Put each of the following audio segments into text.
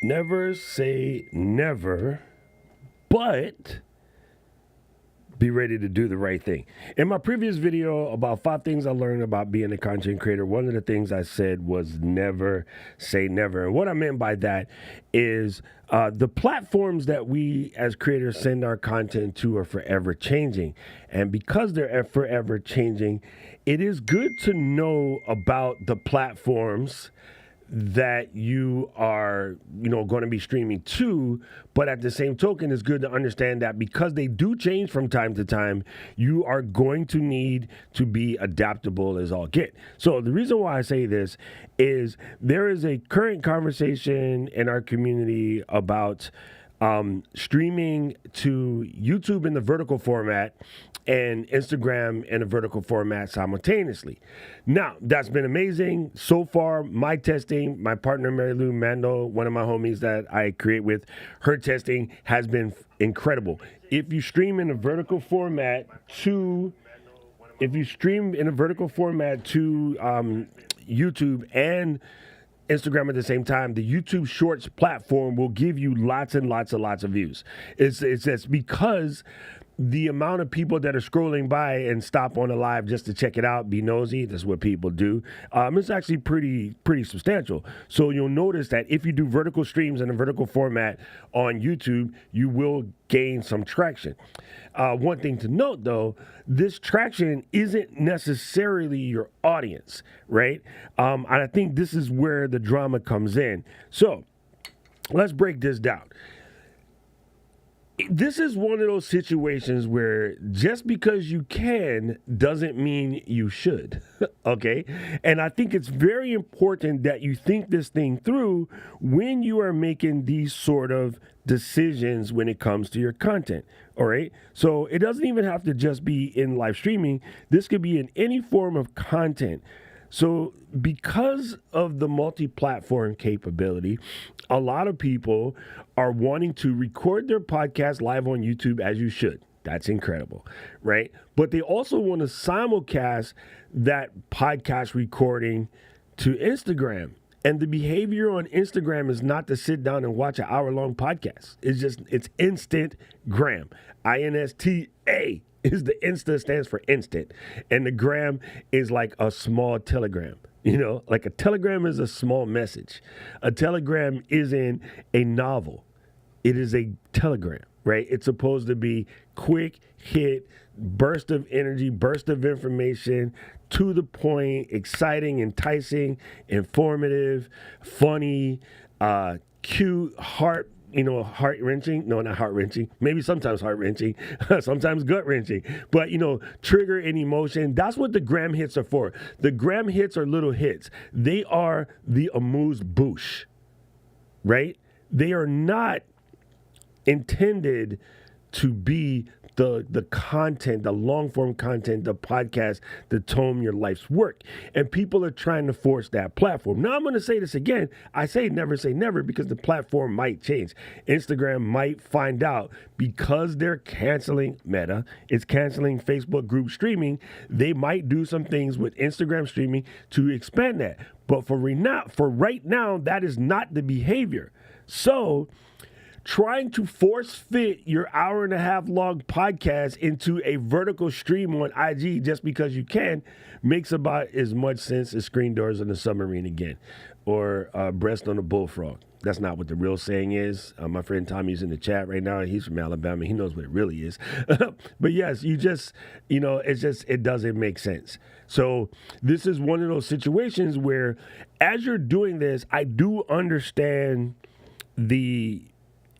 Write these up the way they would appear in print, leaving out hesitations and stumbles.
Never say never, but be ready to do the right thing. In my previous video about 5 things I learned about being a content creator, one of the things I said was never say never. And what I meant by that is the platforms that we as creators send our content to are forever changing. And because they're forever changing, it is good to know about the platforms that you are, going to be streaming to, but at the same token, it's good to understand that because they do change from time to time, you are going to need to be adaptable as all get. So the reason why I say this is there is a current conversation in our community about streaming to YouTube in the vertical format and Instagram in a vertical format simultaneously. Now, that's been amazing. So far, my testing, my partner Mary Lou Mando, one of my homies that I create with, her testing has been incredible. If you stream in a vertical format to YouTube and Instagram at the same time, the YouTube Shorts platform will give you lots and lots and lots of views. It's just because the amount of people that are scrolling by and stop on a live just to check it out, be nosy. That's what people do. It's actually pretty substantial. So you'll notice that if you do vertical streams in a vertical format on YouTube, you will gain some traction. One thing to note, though, this traction isn't necessarily your audience, right? And I think this is where the drama comes in. So let's break this down. This is one of those situations where just because you can doesn't mean you should. Okay? And I think it's very important that you think this thing through when you are making these sort of decisions when it comes to your content. All right? So it doesn't even have to just be in live streaming, this could be in any form of content. So, because of the multi platform capability, a lot of people are wanting to record their podcast live on YouTube, as you should. That's incredible, right? But they also want to simulcast that podcast recording to Instagram. And the behavior on Instagram is not to sit down and watch an hour-long podcast. It's instant gram. INSTA is the Insta stands for instant. And the gram is like a small telegram. Like a telegram is a small message. A telegram isn't a novel. It is a telegram, right? It's supposed to be quick hit, burst of energy, burst of information, to the point, exciting, enticing, informative, funny, cute, heart-wrenching. No, not heart-wrenching. Maybe sometimes heart-wrenching, sometimes gut-wrenching. But, trigger an emotion. That's what the gram hits are for. The gram hits are little hits. They are the amuse-bouche, right? They are not intended to be the content, the long form content, the podcast, the tome your life's work. And people are trying to force that platform. Now I'm going to say this again. I say never because the platform might change. Instagram might find out because they're canceling Meta, it's canceling Facebook group streaming. They might do some things with Instagram streaming to expand that. But for right now, that is not the behavior. So trying to force fit your hour and a half long podcast into a vertical stream on IG just because you can makes about as much sense as screen doors on a submarine again, or breast on a bullfrog. That's not what the real saying is. My friend Tommy's in the chat right now. He's from Alabama. He knows what it really is. But yes, it doesn't make sense. So this is one of those situations where as you're doing this, I do understand the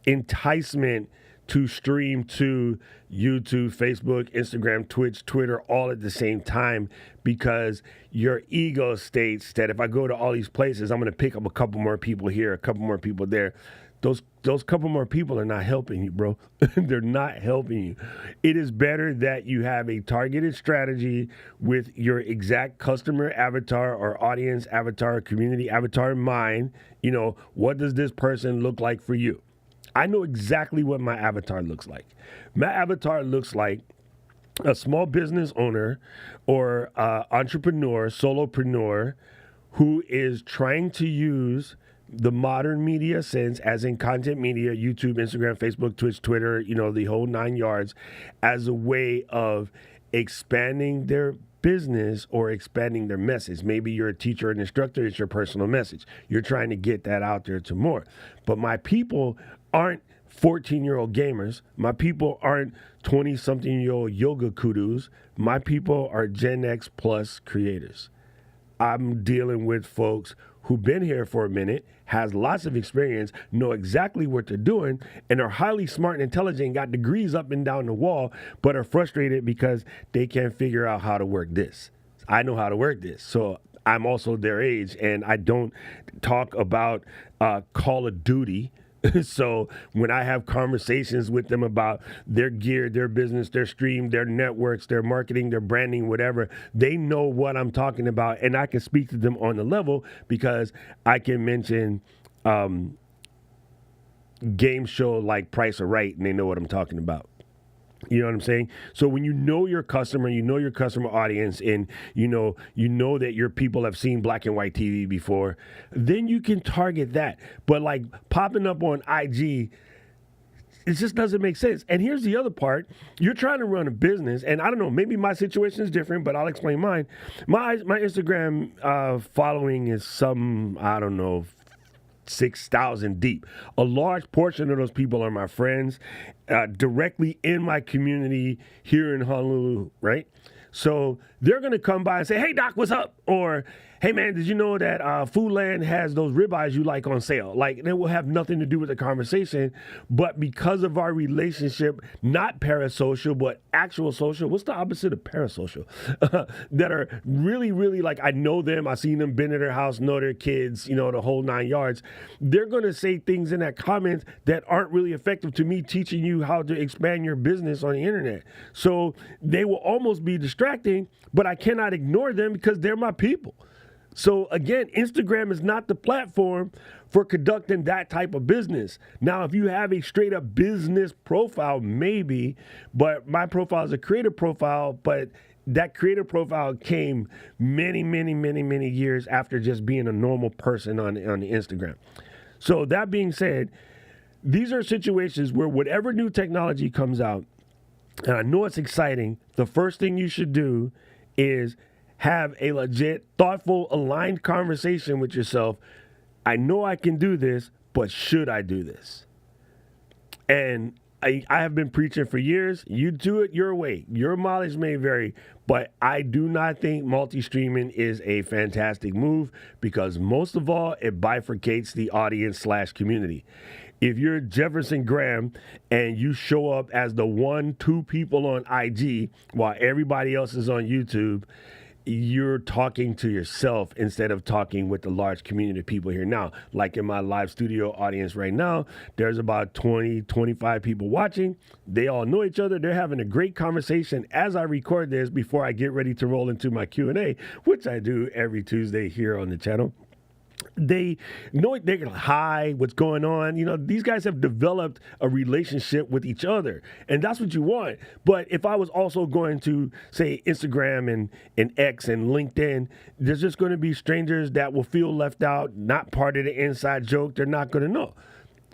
enticement to stream to YouTube, Facebook, Instagram, Twitch, Twitter, all at the same time, because your ego states that if I go to all these places, I'm going to pick up a couple more people here, a couple more people there. Those couple more people are not helping you, bro. They're not helping you. It is better that you have a targeted strategy with your exact customer avatar or audience avatar, community avatar in mind. What does this person look like for you? I know exactly what my avatar looks like. My avatar looks like a small business owner or entrepreneur, solopreneur who is trying to use the modern media sense, as in content media, YouTube, Instagram, Facebook, Twitch, Twitter, the whole 9 yards, as a way of expanding their business or expanding their message. Maybe you're a teacher or an instructor, it's your personal message. You're trying to get that out there to more. But my people aren't 14-year-old gamers. My people aren't 20-something-year-old yoga kudos. My people are Gen X plus creators. I'm dealing with folks who've been here for a minute, has lots of experience, know exactly what they're doing, and are highly smart and intelligent, got degrees up and down the wall, but are frustrated because they can't figure out how to work this. I know how to work this. So I'm also their age, and I don't talk about Call of Duty. So when I have conversations with them about their gear, their business, their stream, their networks, their marketing, their branding, whatever, they know what I'm talking about, and I can speak to them on the level because I can mention game show like Price or Right, and they know what I'm talking about. You know what I'm saying? So when you know your customer, you know your customer audience, and you know that your people have seen black and white TV before, then you can target that. But like popping up on IG, it just doesn't make sense. And here's the other part. You're trying to run a business, and I don't know, maybe my situation is different, but I'll explain mine. My Instagram following is some, I don't know, 6,000 deep. A large portion of those people are my friends directly in my community here in Honolulu, right? So they're going to come by and say, hey, Doc, what's up? Or, hey, man, did you know that Foodland has those ribeyes you like on sale? Like, it will have nothing to do with the conversation, but because of our relationship, not parasocial, but actual social, what's the opposite of parasocial? That are really, really like, I know them, I've seen them, been at their house, know their kids, the whole 9 yards. They're going to say things in that comment that aren't really effective to me teaching you how to expand your business on the internet. So they will almost be distracting, but I cannot ignore them because they're my people. So again, Instagram is not the platform for conducting that type of business. Now, if you have a straight up business profile, maybe, but my profile is a creative profile, but that creative profile came many, many, many, many years after just being a normal person on the Instagram. So that being said, these are situations where whatever new technology comes out, and I know it's exciting, the first thing you should do is have a legit, thoughtful, aligned conversation with yourself. I know I can do this, but should I do this? And I have been preaching for years. You do it your way. Your mileage may vary, but I do not think multi-streaming is a fantastic move because most of all, it bifurcates the audience/community. If you're Jefferson Graham and you show up as the 1-2 people on IG while everybody else is on YouTube, you're talking to yourself instead of talking with the large community of people here now. Like in my live studio audience right now, there's about 20, 25 people watching. They all know each other. They're having a great conversation as I record this before I get ready to roll into my Q&A, which I do every Tuesday here on the channel. They know they're going to hi, what's going on. These guys have developed a relationship with each other, and that's what you want. But if I was also going to say Instagram and X and LinkedIn, there's just going to be strangers that will feel left out, not part of the inside joke. They're not going to know.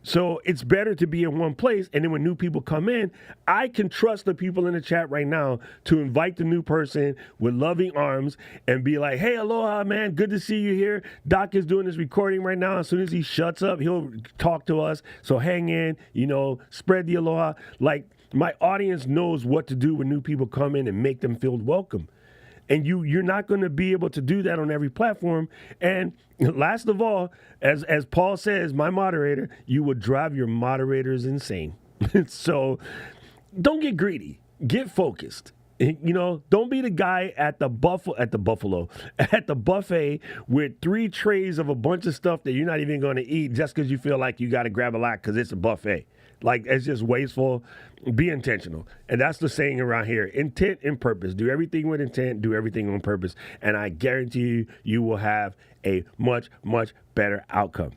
So it's better to be in one place, and then when new people come in, I can trust the people in the chat right now to invite the new person with loving arms and be like, hey, aloha, man, good to see you here. Doc is doing this recording right now. As soon as he shuts up, he'll talk to us. So hang in, spread the aloha. Like, my audience knows what to do when new people come in and make them feel welcome. And you're not going to be able to do that on every platform. And last of all, as Paul says, my moderator, you will drive your moderators insane. So don't get greedy. Get focused. Don't be the guy at the buffet with 3 trays of a bunch of stuff that you're not even going to eat just because you feel like you got to grab a lot because it's a buffet. Like, it's just wasteful. Be intentional. And that's the saying around here. Intent and purpose. Do everything with intent. Do everything on purpose. And I guarantee you, you will have a much, much better outcome.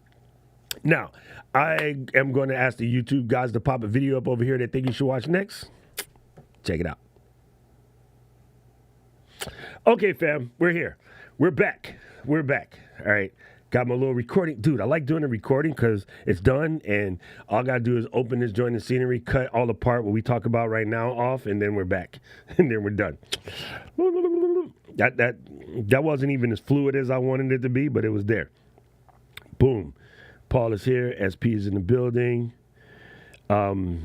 Now, I am going to ask the YouTube guys to pop a video up over here that think you should watch next. Check it out. Okay, fam. We're here. We're back. All right. Got my little recording. Dude, I like doing the recording because it's done, and all I got to do is open this joint and scenery, cut all the part what we talk about right now off, and then we're back. And then we're done. That wasn't even as fluid as I wanted it to be, but it was there. Boom. Paul is here. SP is in the building. Paul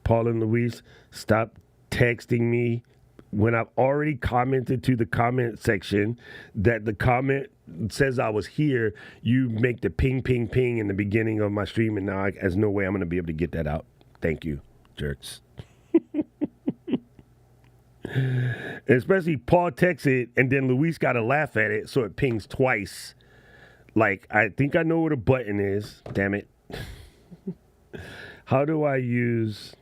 and Luis, stop texting me when I've already commented to the comment section that the comment says I was here. You make the ping, ping, ping in the beginning of my stream, and now there's no way I'm going to be able to get that out. Thank you, jerks. Especially Paul texts it, and then Luis got to laugh at it, so it pings twice. Like, I think I know what a button is. Damn it. How do I use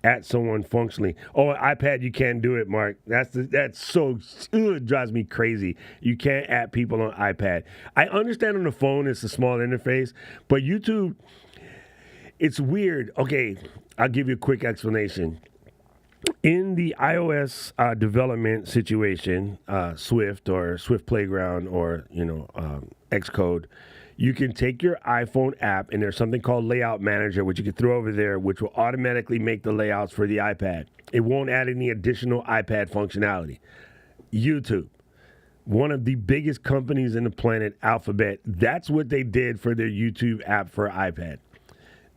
at someone functionally? Oh, iPad, you can't do it, Mark. That's so, it drives me crazy. You can't at people on iPad. I understand on the phone it's a small interface, but YouTube, it's weird. Okay, I'll give you a quick explanation. In the iOS development situation, Swift or Swift Playground or, Xcode, you can take your iPhone app, and there's something called Layout Manager, which you can throw over there, which will automatically make the layouts for the iPad. It won't add any additional iPad functionality. YouTube, one of the biggest companies in the planet, Alphabet, that's what they did for their YouTube app for iPad.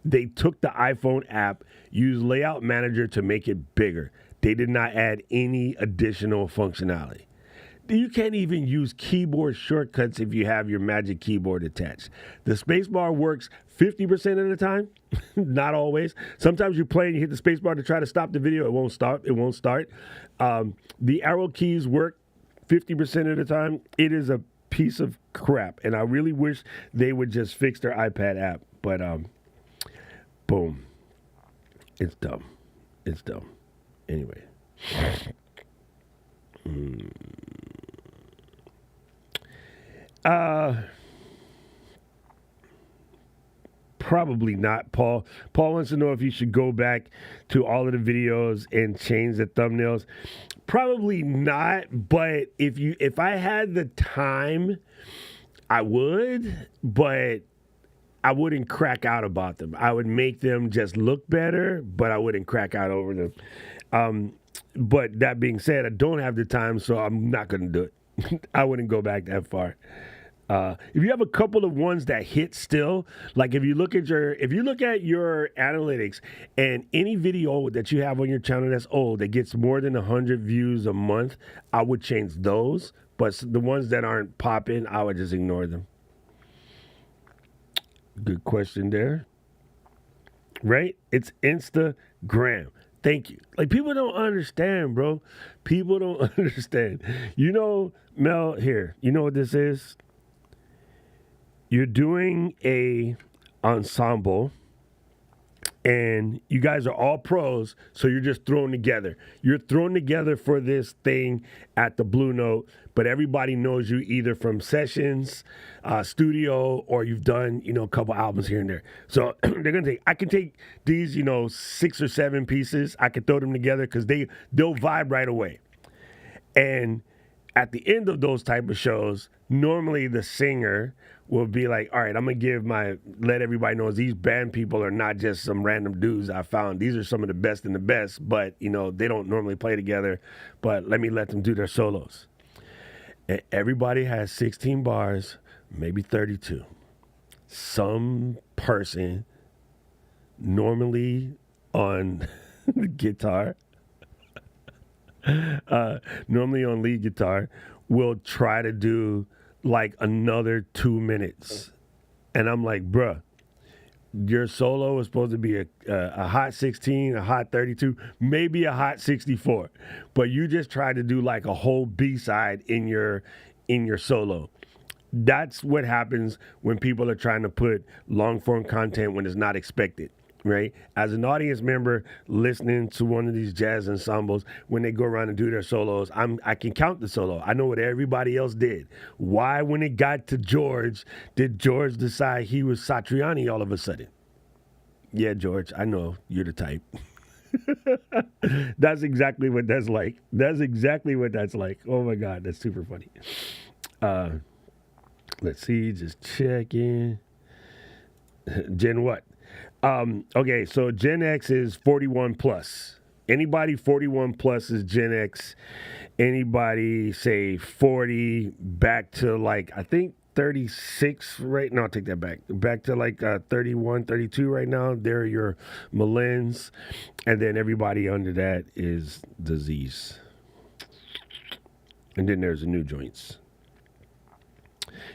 They took the iPhone app, used Layout Manager to make it bigger. They did not add any additional functionality. You can't even use keyboard shortcuts if you have your Magic Keyboard attached. The spacebar works 50% of the time, not always. Sometimes you play and you hit the spacebar to try to stop the video. It won't stop. It won't start. The arrow keys work 50% of the time. It is a piece of crap, and I really wish they would just fix their iPad app. But boom, it's dumb. It's dumb. Anyway. Probably not, Paul. Paul wants to know if you should go back to all of the videos and change the thumbnails. Probably not, but if I had the time, I would, but I wouldn't crack out about them. I would make them just look better, but I wouldn't crack out over them. But that being said, I don't have the time, so I'm not going to do it. I wouldn't go back that far. If you have a couple of ones that hit still, like if you look at your analytics and any video that you have on your channel that's old that gets more than 100 views a month, I would change those. But the ones that aren't popping, I would just ignore them. Good question there. Right? It's Instagram. Thank you. Like, people don't understand, bro. People don't understand. Mel, here, you know what this is? You're doing a ensemble, and you guys are all pros, so you're just thrown together. You're thrown together for this thing at the Blue Note, but everybody knows you either from sessions, studio, or you've done, a couple albums here and there. So I can take these, 6 or 7 pieces. I can throw them together because they'll vibe right away. And at the end of those type of shows, normally the singer will be like, all right, I'm going to let everybody know these band people are not just some random dudes I found. These are some of the best in the best, but, they don't normally play together, but let them do their solos. And everybody has 16 bars, maybe 32. Some person, normally on guitar, normally on lead guitar, will try to do like another 2 minutes. And I'm like, bruh, your solo is supposed to be a hot 16, a hot 32, maybe a hot 64. But you just try to do like a whole B-side in your solo. That's what happens when people are trying to put long-form content when it's not expected. Right? As an audience member listening to one of these jazz ensembles, when they go around and do their solos, I can count the solo. I know what everybody else did. Why, when it got to George, did George decide he was Satriani all of a sudden? Yeah, George, I know you're the type. That's exactly what that's like. That's exactly what that's like. Oh my God, that's super funny. Let's see, just checking. Gen what? Okay, so Gen X is 41 plus. Anybody 41 plus is Gen X. Anybody say 40 back to like, I think 36 right now. I'll take that back. Back to like 31, 32 right now. They're your millennials. And then everybody under that is disease. And then there's the new joints.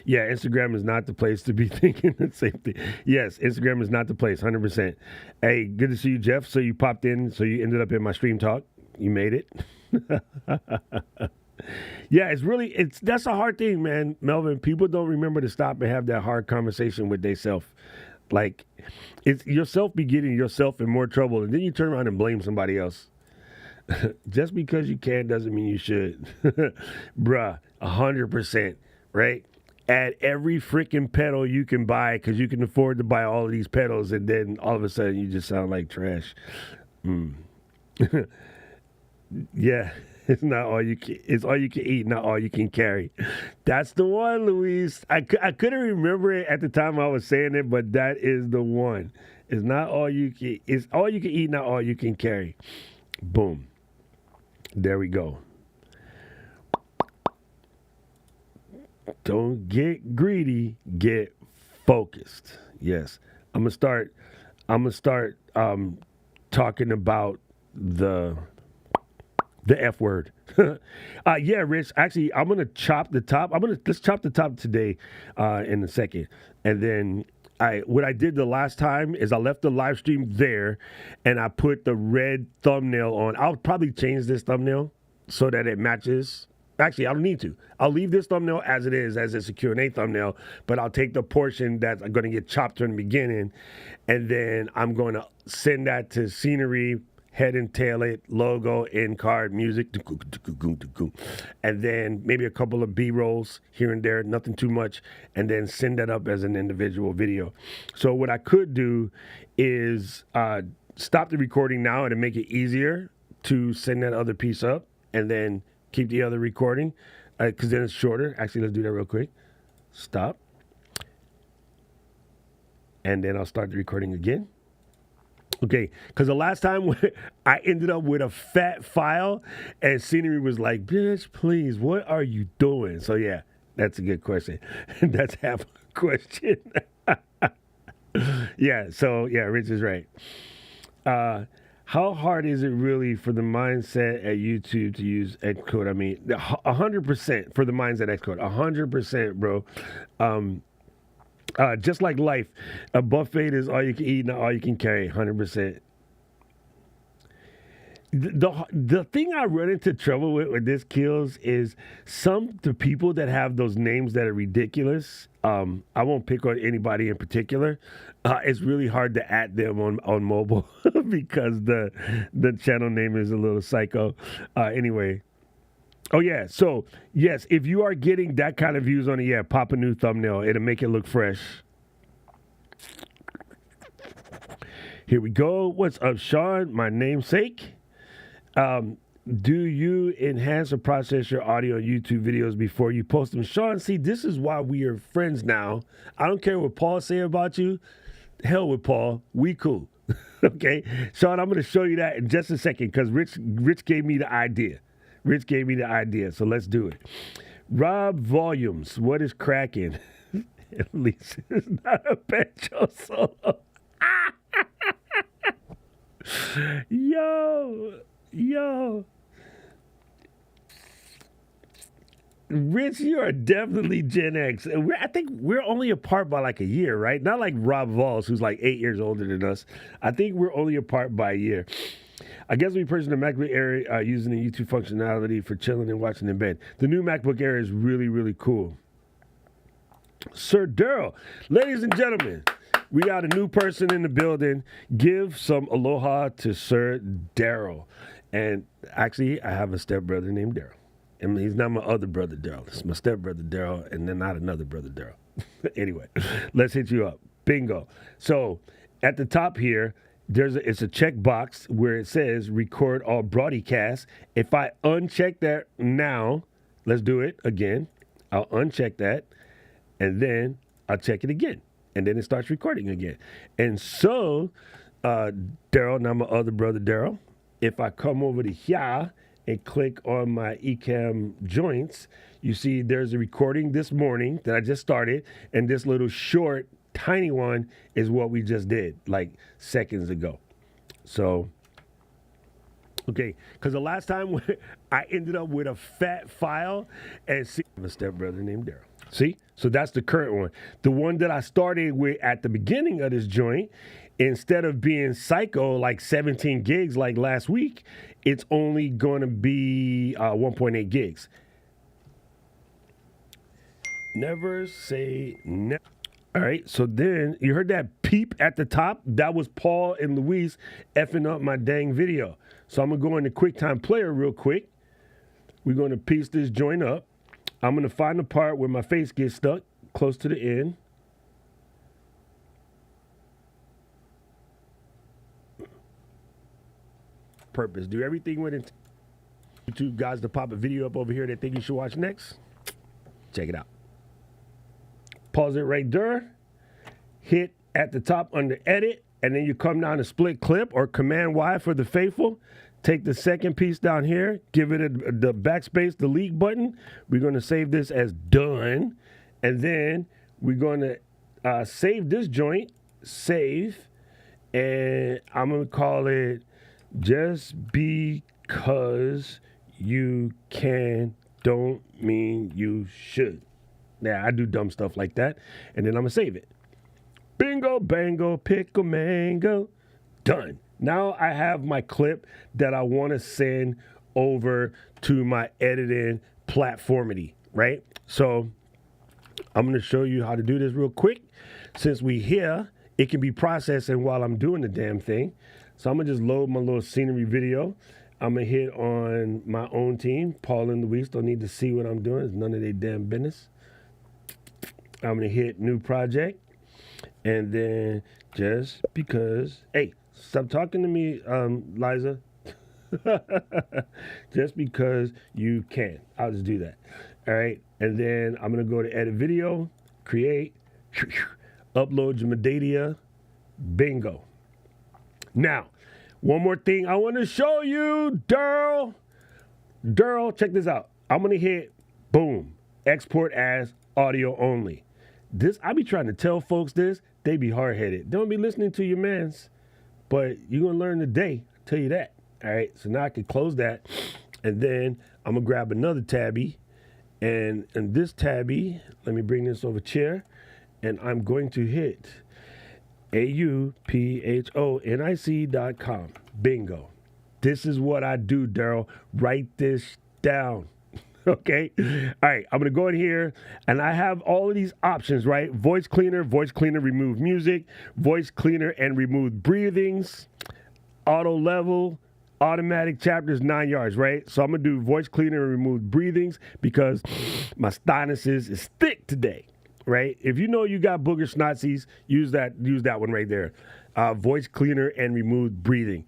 Yeah, Instagram is not the place to be thinking the same thing. Yes, Instagram is not the place, 100%. Hey, good to see you, Jeff. So you popped in, so you ended up in my stream talk. You made it. Yeah, that's a hard thing, man, Melvin. People don't remember to stop and have that hard conversation with themselves. Like, it's yourself be getting yourself in more trouble, and then you turn around and blame somebody else. Just because you can doesn't mean you should. Bruh, 100%, right? Add every freaking pedal you can buy because you can afford to buy all of these pedals, and then all of a sudden you just sound like trash. Yeah, it's not all you can. It's all you can eat, not all you can carry. That's the one, Luis. I couldn't remember it at the time I was saying it, but that is the one. It's not all you can. It's all you can eat, not all you can carry. Boom. There we go. Don't get greedy, get focused. Yes. I'm gonna start talking about the F word. Yeah, Rich. Actually, I'm gonna chop the top. Let's chop the top today in a second. And then what I did the last time is I left the live stream there and I put the red thumbnail on. I'll probably change this thumbnail so that it matches. Actually, I don't need to. I'll leave this thumbnail as it is, as it's a Q&A thumbnail, but I'll take the portion that's going to get chopped in the beginning, and then I'm going to send that to scenery, head and tail it, logo, end card, music, and then maybe a couple of B-rolls here and there, nothing too much, and then send that up as an individual video. So what I could do is stop the recording now and make it easier to send that other piece up, and then keep the other recording, because then it's shorter. Actually, let's do that real quick. Stop. And then I'll start the recording again. Okay, because the last time I ended up with a fat file, and Scenery was like, bitch, please, what are you doing? So, yeah, that's a good question. That's half a question. Yeah, so, yeah, Rich is right. How hard is it really for the mindset at YouTube to use Xcode? I mean, 100% for the mindset Xcode. 100%, bro. Just like life, a buffet is all you can eat, not all you can carry. 100%. The thing I run into trouble with this kills is the people that have those names that are ridiculous. I won't pick on anybody in particular. It's really hard to add them on mobile because the channel name is a little psycho. Anyway. Oh, yeah. So, yes, if you are getting that kind of views on it, yeah, pop a new thumbnail. It'll make it look fresh. Here we go. What's up, Sean? My namesake. Do you enhance or process your audio on YouTube videos before you post them? Sean, see, this is why we are friends now. I don't care what Paul say about you. Hell with Paul. We cool. Okay? Sean, I'm going to show you that in just a second because Rich gave me the idea. So let's do it. Rob Volumes, what is cracking? At least it's not a Petro solo. Yo. Rich, you are definitely Gen X. I think we're only apart by like a year, right? Not like Rob Vols, who's like 8 years older than us. I think we're only apart by a year. I guess we purchased the MacBook Air using the YouTube functionality for chilling and watching in bed. The new MacBook Air is really, really cool. Sir Daryl, ladies and gentlemen, we got a new person in the building. Give some aloha to Sir Daryl. And actually, I have a stepbrother named Daryl. I mean, he's not my other brother Daryl. It's my stepbrother Daryl, and then not another brother Daryl. Anyway, let's hit you up. Bingo. So at the top here, it's a checkbox where it says record all broadcasts. If I uncheck that now, let's do it again. I'll uncheck that. and then I'll check it again, and then it starts recording again. And so, Daryl, now my other brother Daryl, if I come over to here and click on my Ecamm joints, you see there's a recording this morning that I just started, and this little short, tiny one is what we just did, like seconds ago. So, okay, because the last time I ended up with a fat file, and see, I have a stepbrother named Daryl. See? So that's the current one. The one that I started with at the beginning of this joint, instead of being psycho like 17 gigs like last week, it's only going to be 1.8 gigs. Never say never. All right, so then you heard that peep at the top? That was Paul and Luis effing up my dang video. So I'm going to go into QuickTime Player real quick. We're going to piece this joint up. I'm going to find the part where my face gets stuck close to the end. Purpose. Do everything with it. YouTube guys to pop a video up over here they think you should watch next. Check it out. Pause it right there. Hit at the top under edit, and then you come down to split clip or Command Y for the faithful. Take the second piece down here, give it the backspace delete button. We're going to save this as done, and then we're going to save this joint, save, and I'm going to call it Just Because You Can Don't Mean You Should. Now, I do dumb stuff like that, and then I'm going to save it. Bingo, bango, pickle, mango. Done. Now I have my clip that I want to send over to my editing platformity, right? So I'm going to show you how to do this real quick. Since we here, it can be processing while I'm doing the damn thing. So I'm going to just load my little scenery video. I'm going to hit on my own team. Paul and Luis don't need to see what I'm doing. It's none of their damn business. I'm going to hit new project. And then just because, hey, stop talking to me, Liza. Just because you can. I'll just do that. All right. And then I'm going to go to edit video, create, upload your metadata. Bingo. Now, one more thing I want to show you, Daryl. Daryl, check this out. I'm going to hit, boom, export as audio only. This, I be trying to tell folks this. They be hard-headed. Don't be listening to your mans. But you're going to learn today. I'll tell you that. All right, so now I can close that. And then I'm going to grab another tabby. And in this tabby, let me bring this over chair. And I'm going to hit auphonic.com. Bingo. This is what I do, Daryl. Write this down. Okay. All right. I'm going to go in here and I have all of these options, right? Voice cleaner, remove music, voice cleaner and remove breathings, auto level, automatic chapters, 9 yards, right? So I'm going to do voice cleaner and remove breathings because my sinuses is thick today, right? If you know you got booger snotsies, use that one right there. Voice cleaner and remove breathing.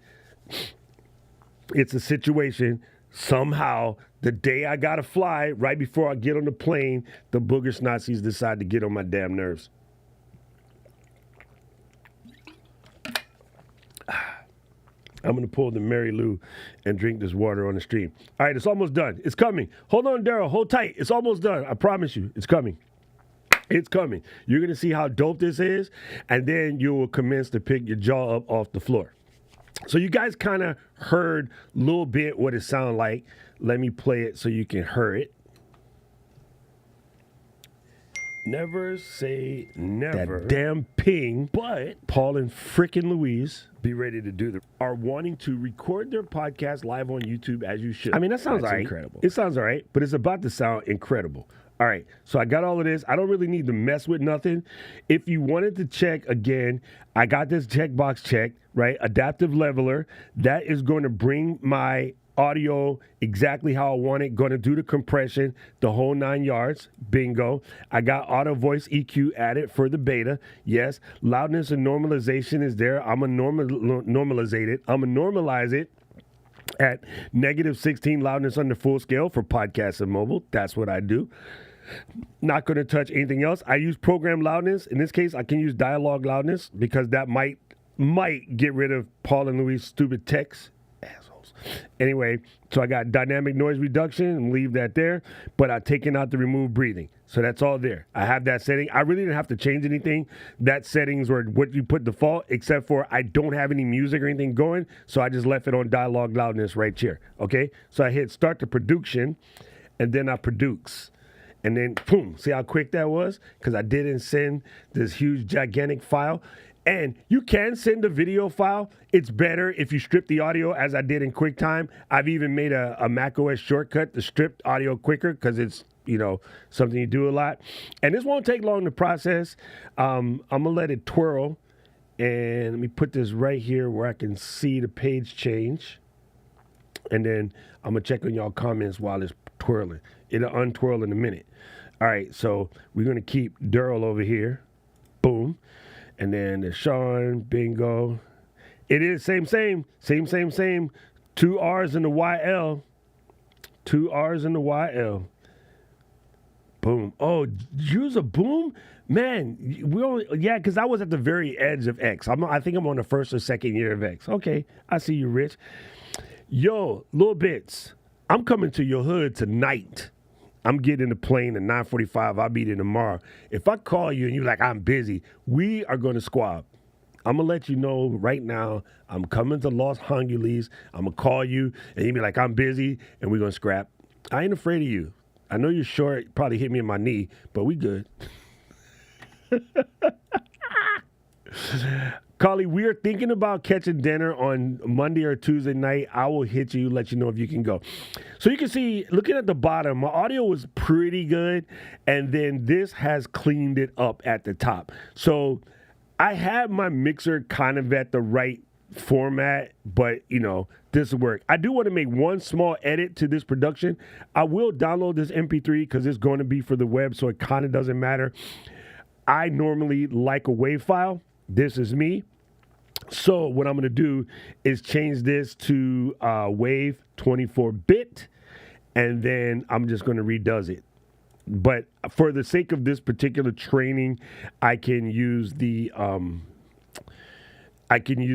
It's a situation. Somehow, the day I gotta fly, right before I get on the plane, the booger snotsies decide to get on my damn nerves. I'm gonna pull the Mary Lou and drink this water on the stream. All right, it's almost done. It's coming. Hold on, Daryl. Hold tight. It's almost done. I promise you, it's coming. It's coming. You're gonna see how dope this is, and then you will commence to pick your jaw up off the floor. So you guys kind of heard a little bit what it sounded like. Let me play it so you can hear it. Never say never. That damn ping. But Paul and frickin' Louise, be ready to do are wanting to record their podcast live on YouTube as you should. I mean, that sounds all right. Incredible. It sounds all right, but it's about to sound incredible. All right, so I got all of this. I don't really need to mess with nothing. If you wanted to check again, I got this checkbox checked, right? Adaptive leveler. That is going to bring my audio exactly how I want it. Going to do the compression, the whole 9 yards. Bingo. I got auto voice EQ added for the beta. Yes. Loudness and normalization is there. I'm going to normalize it. I'm going to normalize it at -16 loudness under full scale for podcasts and mobile. That's what I do. Not going to touch anything else. I use program loudness. In this case, I can use dialogue loudness because that might get rid of Paul and Louis' stupid text. Assholes. Anyway, so I got dynamic noise reduction and leave that there, but I've taken out the remove breathing. So that's all there. I have that setting. I really didn't have to change anything. That settings or what you put default, except for I don't have any music or anything going, so I just left it on dialogue loudness right here. Okay? So I hit start the production, and then I produce. And then, boom, see how quick that was? Because I didn't send this huge, gigantic file. And you can send a video file. It's better if you strip the audio, as I did in QuickTime. I've even made a macOS shortcut to strip audio quicker because it's, something you do a lot. And this won't take long to process. I'm going to let it twirl. And let me put this right here where I can see the page change. And then I'm going to check on y'all comments while it's twirling. It'll untwirl in a minute. All right, so we're going to keep Daryl over here. Boom. And then there's Sean, bingo. It is same. 2 R's in the YL. 2 R's in the YL. Boom. Oh, use a boom? Man, because I was at the very edge of X. I think I'm on the first or second year of X. Okay, I see you, Rich. Yo, Lil Bits, I'm coming to your hood tonight. I'm getting the plane at 9:45. I'll be there tomorrow. If I call you and you're like, I'm busy, we are going to squab. I'm going to let you know right now, I'm coming to Los Angeles. I'm going to call you, and you'll be like, I'm busy, and we're going to scrap. I ain't afraid of you. I know you're short, probably hit me in my knee, but we good. Carly, we are thinking about catching dinner on Monday or Tuesday night. I will hit you, let you know if you can go. So you can see, looking at the bottom, my audio was pretty good, and then this has cleaned it up at the top. So I have my mixer kind of at the right format, but, this will work. I do want to make one small edit to this production. I will download this MP3 because it's going to be for the web, so it kind of doesn't matter. I normally like a WAV file. This is me. So what I'm going to do is change this to WAV 24-bit, and then I'm just going to redoes it. But for the sake of this particular training, I can use the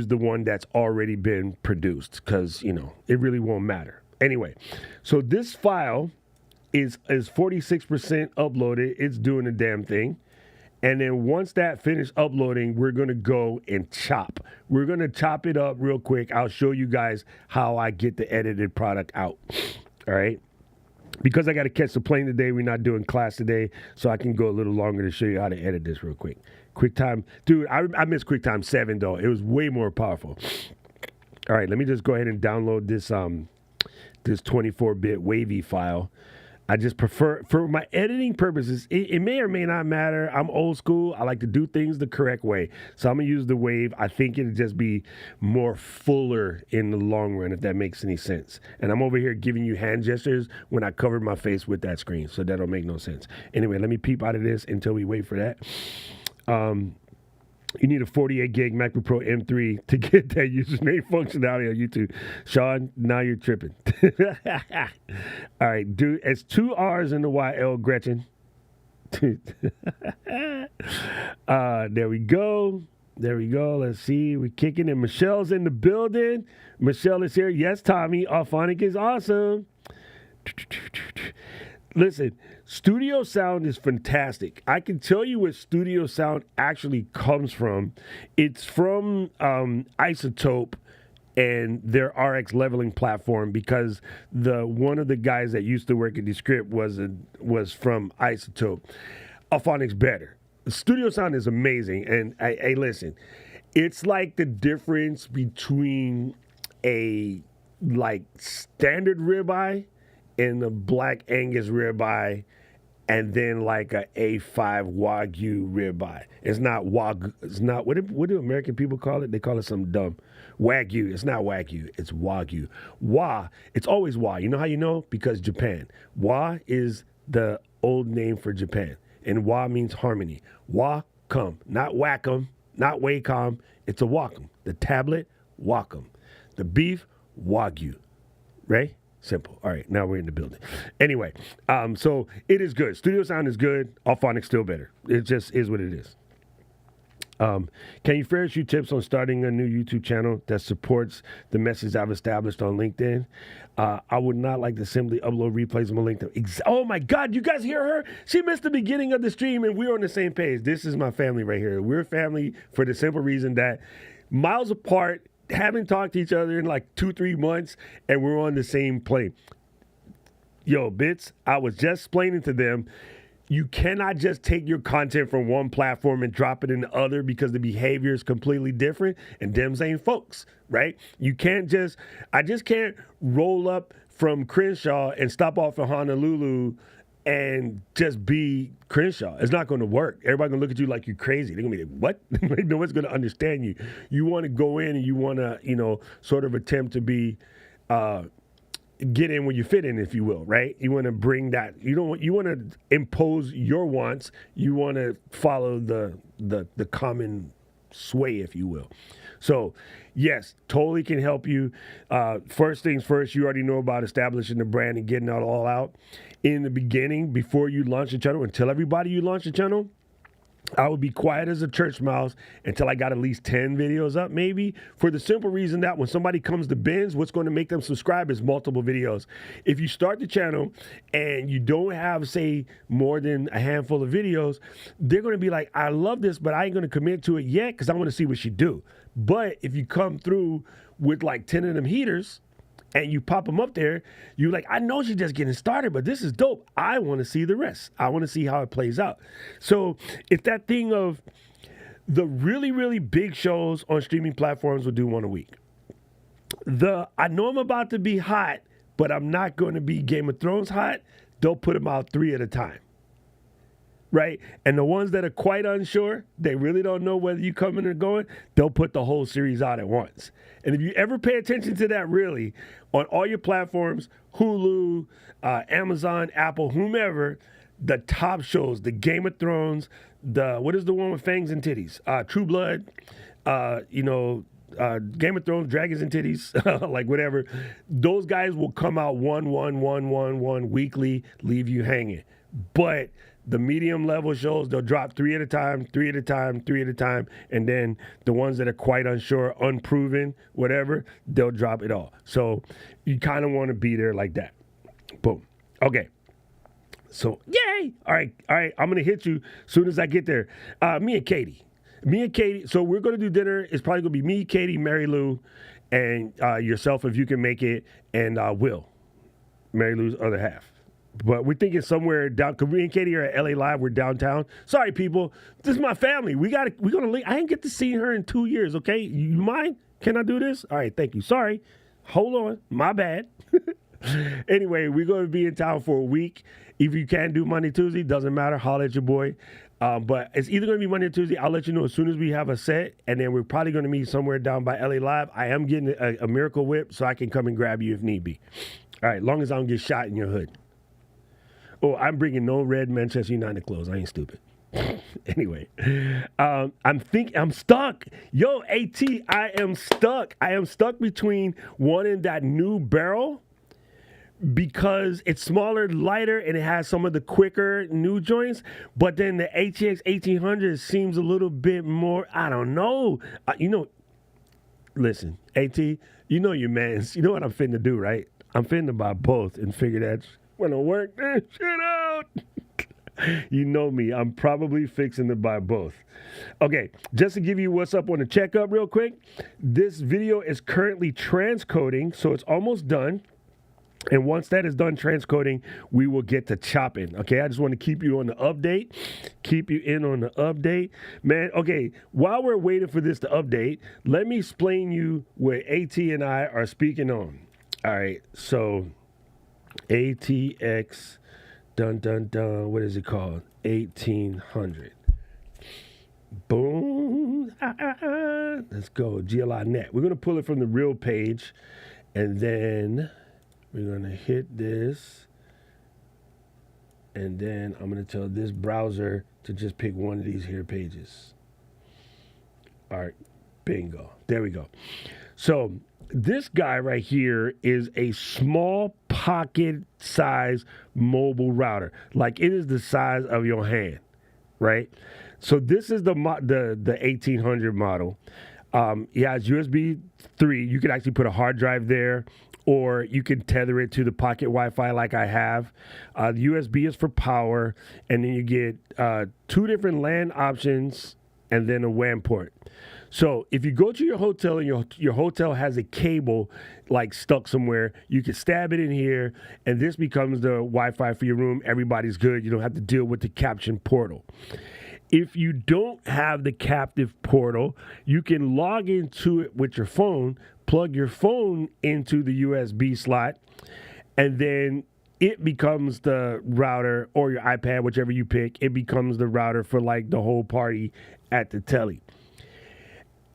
one that's already been produced because, it really won't matter. Anyway, so this file is 46% uploaded. It's doing the damn thing. And then once that finished uploading, we're going to go and chop. We're going to chop it up real quick. I'll show you guys how I get the edited product out. All right. Because I got to catch the plane today, we're not doing class today, so I can go a little longer to show you how to edit this real quick. QuickTime. Dude, I miss QuickTime 7, though. It was way more powerful. All right, let me just go ahead and download this 24-bit wavy file. I just prefer, for my editing purposes, it may or may not matter. I'm old school. I like to do things the correct way. So I'm going to use the wave. I think it'll just be more fuller in the long run, if that makes any sense. And I'm over here giving you hand gestures when I covered my face with that screen. So that'll make no sense. Anyway, let me peep out of this until we wait for that. You need a 48 gig MacBook Pro M3 to get that username functionality on YouTube. Sean, now you're tripping. All right, dude, it's 2 R's in the YL, Gretchen. There we go. Let's see. We're kicking it. Michelle's in the building. Michelle is here. Yes, Tommy. Auphonic is awesome. Listen, studio sound is fantastic. I can tell you where studio sound actually comes from. It's from iZotope and their RX leveling platform, because one of the guys that used to work at Descript was from iZotope. Auphonic's better. Studio sound is amazing, and hey, listen, it's like the difference between a standard ribeye and the Black Angus ribeye, and then like a A5 Wagyu ribeye. It's not Wagyu. It's not, what do American people call it? They call it something dumb. Wagyu. It's not Wagyu. It's Wagyu. Wa. It's always Wa. You know how you know? Because Japan. Wa is the old name for Japan, and Wa means harmony. Wacom, not Wacom, not Wacom. It's a Wacom. The tablet, Wacom. The beef, Wagyu. Right? Simple. All right, now we're in the building. Anyway, so it is good. Studio sound is good. Auphonic still better. It just is what it is. Can you share a few tips on starting a new YouTube channel that supports the message I've established on LinkedIn? I would not like to simply upload replays on my LinkedIn. Oh my God, you guys hear her? She missed the beginning of the stream and we're on the same page. This is my family right here. We're family for the simple reason that miles apart, haven't talked to each other in like 2-3 months, and we're on the same plane. Yo, Bits, I was just explaining to them, you cannot just take your content from one platform and drop it in the other because the behavior is completely different, and them same folks, right? You can't just, I just can't roll up from Crenshaw and stop off in Honolulu and just be Crenshaw. It's not going to work. Everybody going to look at you like you're crazy. They're going to be like, what? No one's going to understand you. You want to go in and you want to, sort of attempt to be, get in where you fit in, if you will, right? You want to bring that. You want to impose your wants. You want to follow the common sway, if you will. So, yes, totally can help you. First things first, you already know about establishing the brand and getting it all out. In the beginning, before you launch a channel, and tell everybody you launch a channel, I would be quiet as a church mouse until I got at least 10 videos up, maybe, for the simple reason that when somebody comes to binge, what's going to make them subscribe is multiple videos. If you start the channel and you don't have, say, more than a handful of videos, they're going to be like, I love this, but I ain't going to commit to it yet because I want to see what she do. But if you come through with like 10 of them heaters, and you pop them up there, you're like, I know she's just getting started, but this is dope. I want to see the rest. I want to see how it plays out. So if that thing of the really, really big shows on streaming platforms will do one a week. I know I'm about to be hot, but I'm not going to be Game of Thrones hot. They'll put them out 3 at a time. Right? And the ones that are quite unsure, they really don't know whether you coming or going, they'll put the whole series out at once. And if you ever pay attention to that, really, on all your platforms, Hulu, Amazon, Apple, whomever, the top shows, the Game of Thrones, what is the one with fangs and titties? True Blood, Game of Thrones, Dragons and Titties, like whatever. Those guys will come out one weekly, leave you hanging. But the medium level shows, they'll drop 3 at a time, and then the ones that are quite unsure, unproven, whatever, they'll drop it all. So you kind of want to be there like that. Boom. Okay. So, yay! All right, I'm going to hit you as soon as I get there. Me and Katie. So we're going to do dinner. It's probably going to be me, Katie, Mary Lou, and yourself if you can make it, and Will, Mary Lou's other half. But we're thinking somewhere down, because me and Katie are at LA Live. We're downtown. Sorry, people. This is my family. We're going to leave. I didn't get to see her in 2 years, okay? You mind? Can I do this? All right, thank you. Sorry. Hold on. My bad. Anyway, we're going to be in town for a week. If you can't do Monday, Tuesday, doesn't matter. Holler at your boy. But it's either going to be Monday or Tuesday. I'll let you know as soon as we have a set. And then we're probably going to meet somewhere down by LA Live. I am getting a Miracle Whip so I can come and grab you if need be. All right, long as I don't get shot in your hood. Oh, I'm bringing no red Manchester United clothes. I ain't stupid. Anyway, I'm stuck. Yo, AT, I am stuck. I am stuck between wanting that new barrel because it's smaller, lighter, and it has some of the quicker new joints. But then the ATX 1800 seems a little bit more, I don't know. Listen, AT, you know your mans. You know what I'm finna do, right? I'm finna buy both and figure that's gonna work this shit out. You know me. I'm probably fixing to buy both. Okay, just to give you what's up on the checkup real quick. This video is currently transcoding, so it's almost done. And once that is done transcoding, we will get to chopping. Okay, I just want to keep you on the update. Keep you in on the update. Man, okay, while we're waiting for this to update, let me explain you what AT and I are speaking on. All right, so ATX, what is it called? 1800. Boom. Let's go, GLI.net. We're going to pull it from the real page, and then we're going to hit this, and then I'm going to tell this browser to just pick one of these here pages. All right, bingo. There we go. So this guy right here is a small pocket-sized mobile router. Like it is the size of your hand, right? So this is the 1800 model. Yeah, it's USB 3. You can actually put a hard drive there, or you can tether it to the pocket Wi-Fi like I have. The USB is for power, and then you get 2 different LAN options and then a WAN port. So if you go to your hotel and your hotel has a cable like stuck somewhere, you can stab it in here, and this becomes the Wi-Fi for your room. Everybody's good. You don't have to deal with the caption portal. If you don't have the captive portal, you can log into it with your phone, plug your phone into the USB slot, and then it becomes the router, or your iPad, whichever you pick. It becomes the router for like the whole party at the telly.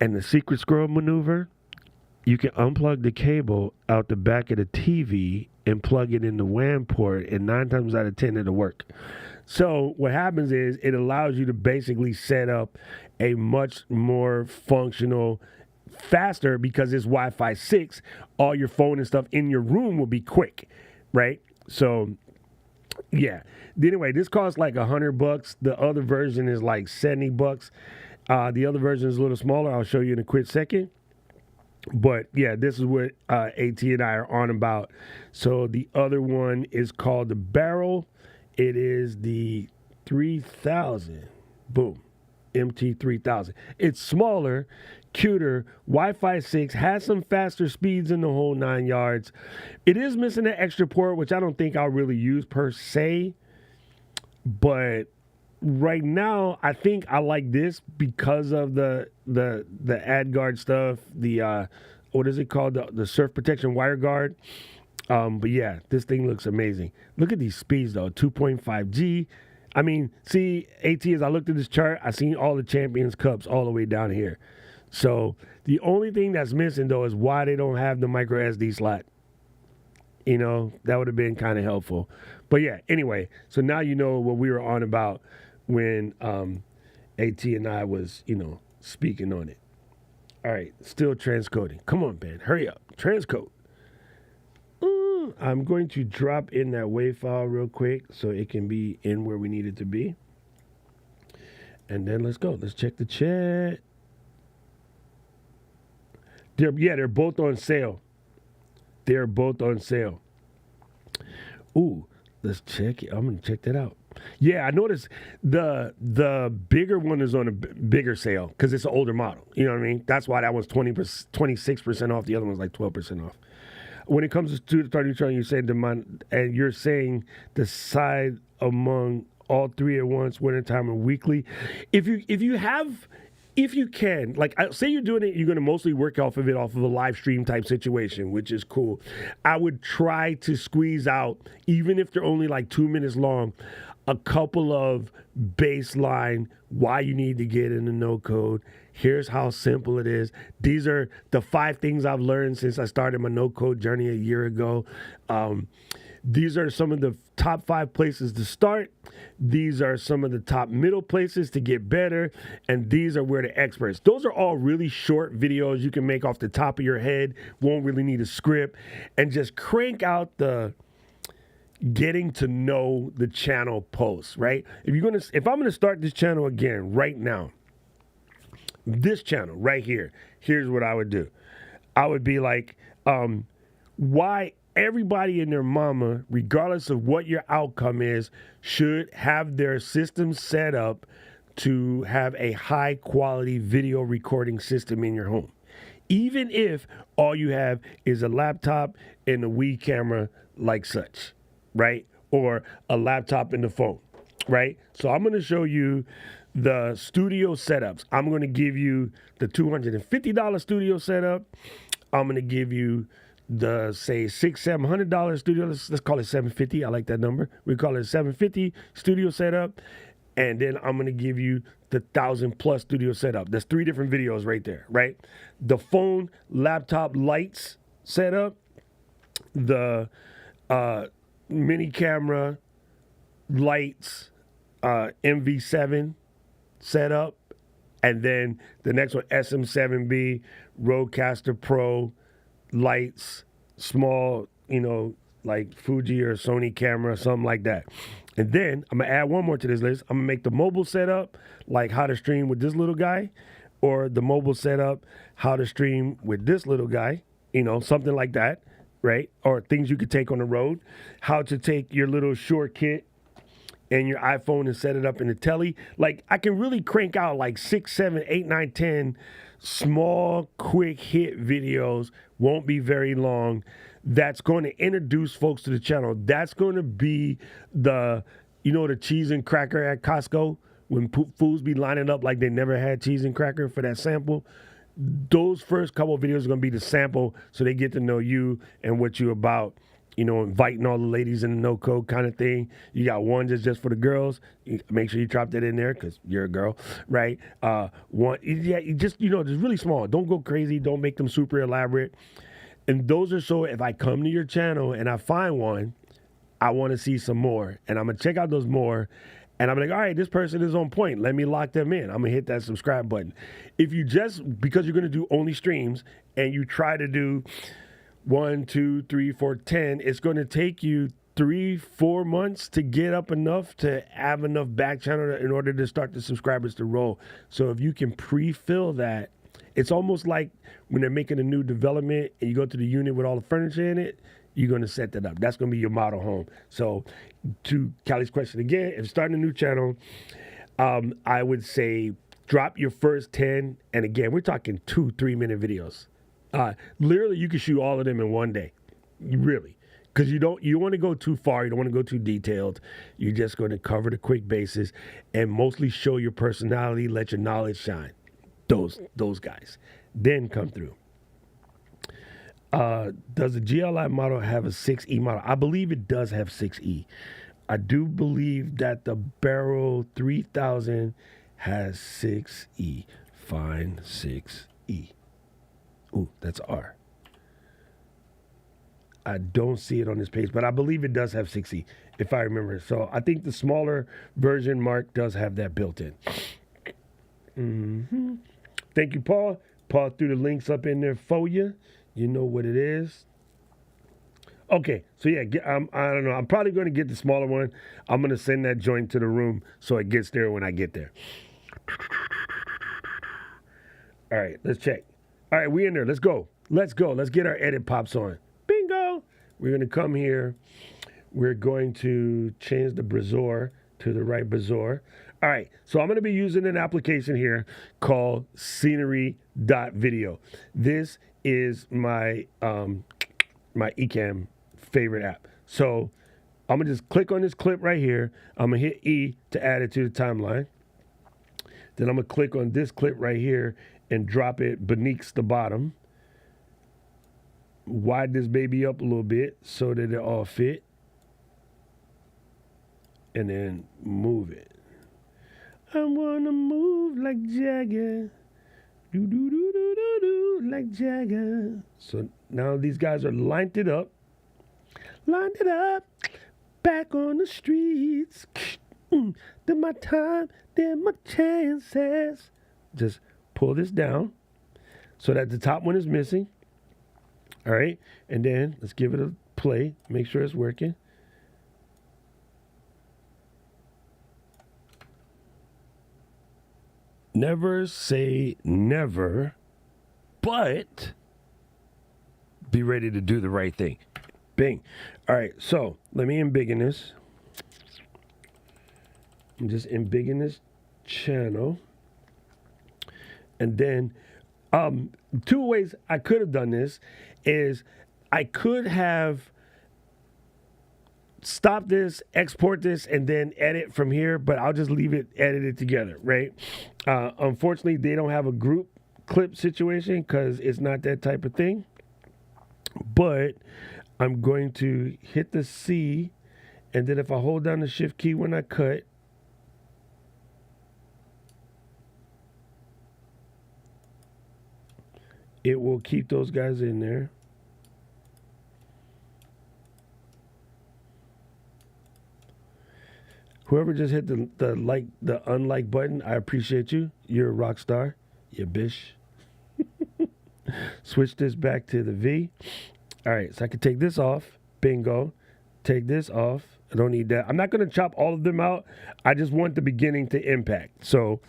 And the secret squirrel maneuver, you can unplug the cable out the back of the TV and plug it in the WAN port, and 9 times out of 10 it'll work. So what happens is it allows you to basically set up a much more functional, faster, because it's Wi-Fi 6, all your phone and stuff in your room will be quick, right? So yeah. Anyway, this costs like $100. The other version is like $70. The other version is a little smaller. I'll show you in a quick second. But yeah, this is what AT and I are on about. So the other one is called the Barrel. It is the 3000. Boom. MT3000. It's smaller, cuter, Wi-Fi 6, has some faster speeds in the whole 9 yards. It is missing an extra port, which I don't think I'll really use per se. But right now, I think I like this because of the AdGuard stuff, the what is it called? The surf protection wire guard. But yeah, this thing looks amazing. Look at these speeds though, 2.5G. I mean, see, AT, as I looked at this chart, I seen all the Champions Cups all the way down here. So the only thing that's missing though is why they don't have the micro SD slot. You know, that would have been kind of helpful. But yeah, anyway, so now you know what we were on about when AT and I was, speaking on it. All right, still transcoding. Come on, Ben, hurry up. Transcode. I'm going to drop in that WAV file real quick so it can be in where we need it to be. And then let's go. Let's check the chat. They're both on sale. They're both on sale. Ooh, let's check it. I'm going to check that out. Yeah, I noticed the bigger one is on a bigger sale because it's an older model. You know what I mean? That's why that was 26% off. The other one's like 12% off. When it comes to the 30 you said and you're saying decide among all 3 at once, wintertime and weekly. If you can, like say you're doing it, you're going to mostly work off of a live stream type situation, which is cool. I would try to squeeze out, even if they're only like 2 minutes long, a couple of baseline why you need to get into no code. Here's how simple it is. These are the 5 things I've learned since I started my no code journey a year ago. These are some of the top 5 places to start. These are some of the top middle places to get better. And these are where the experts. Those are all really short videos you can make off the top of your head. Won't really need a script. And just crank out getting to know the channel posts, right? If I'm gonna start this channel again right now, this channel right here, here's what I would do. I would be like, why everybody and their mama, regardless of what your outcome is, should have their system set up to have a high quality video recording system in your home. Even if all you have is a laptop and a Wii camera like such, right? Or a laptop and the phone, right? So I'm going to show you the studio setups. I'm going to give you the $250 studio setup. I'm going to give you the, say, $600-700 studio. Let's call it $750. I like that number. We call it $750 studio setup. And then I'm going to give you the $1,000+ studio setup. There's 3 different videos right there, right? The phone, laptop, lights setup, the mini camera, lights, MV7 setup, and then the next one, SM7B, Rodecaster Pro, lights, small, like Fuji or Sony camera, something like that. And then I'm gonna add one more to this list. I'm gonna make the mobile setup like how to stream with this little guy, or the mobile setup how to stream with this little guy, something like that, right? Or things you could take on the road, how to take your little short kit and your iPhone and set it up in the telly. Like, I can really crank out like 6, 7, 8, 9, 10 small, quick hit videos, won't be very long, that's going to introduce folks to the channel. That's going to be the cheese and cracker at Costco when fools be lining up like they never had cheese and cracker for that sample. Those first couple of videos are going to be the sample, so they get to know you and what you're about. Inviting all the ladies in the no code kind of thing. You got one that's just for the girls. Make sure you drop that in there because you're a girl, right? Just really small. Don't go crazy. Don't make them super elaborate. And those are so if I come to your channel and I find one, I want to see some more. And I'm going to check out those more. And I'm like, all right, this person is on point. Let me lock them in. I'm going to hit that subscribe button. If you because you're going to do only streams and you try to do 1, 2, 3, 4, 10, it's going to take you 3-4 months to get up enough to have enough back channel in order to start the subscribers to roll. So if you can pre-fill that, it's almost like when they're making a new development and you go to the unit with all the furniture in it, you're going to set that up. That's going to be your model home. So to Callie's question again, if you're starting a new channel, I would say drop your first 10. And again, we're talking 2-3 minute videos. Literally, you can shoot all of them in one day, really, because you want to go too far. You don't want to go too detailed. You're just going to cover the quick bases and mostly show your personality, let your knowledge shine. Those guys, then come through. Does the GLI model have a 6E model? I believe it does have 6E. I do believe that the Barrel 3000 has 6E. Find 6E. Ooh, that's R. I don't see it on this page, but I believe it does have 6E, if I remember. So I think the smaller version, Mark, does have that built in. Mm-hmm. Thank you, Paul. Paul threw the links up in there for you. You know what it is. Okay, so yeah, I don't know. I'm probably going to get the smaller one. I'm going to send that joint to the room so it gets there when I get there. All right, let's check. All right, we in there. Let's go. Let's get our edit pops on. Bingo. We're going to come here. We're going to change the Brazor to the right Brazor. All right, so I'm going to be using an application here called Scenery.video. This is my my Ecamm favorite app. So I'm going to just click on this clip right here. I'm going to hit E to add it to the timeline. Then I'm going to click on this clip right here and drop it beneath the bottom. Widen this baby up a little bit so that it all fit. And then move it. I wanna move like Jagger. Do do do do do do like Jagger. So now these guys are lined it up. Lined it up. Back on the streets. Then my time, then my chances. Just pull this down so that the top one is missing. All right. And then let's give it a play. Make sure it's working. Never say never, but be ready to do the right thing. Bing. All right, so let me embiggen this. I'm just embiggen this channel. And then 2 ways I could have done this is I could have stop this, export this, and then edit from here, but I'll just leave it edited together, right? Unfortunately, they don't have a group clip situation because it's not that type of thing. But I'm going to hit the C, and then if I hold down the shift key when I cut, it will keep those guys in there. Whoever just hit the unlike button, I appreciate you. You're a rock star. You bish. Switch this back to the V. All right, so I can take this off. Bingo. Take this off. I don't need that. I'm not going to chop all of them out. I just want the beginning to impact. So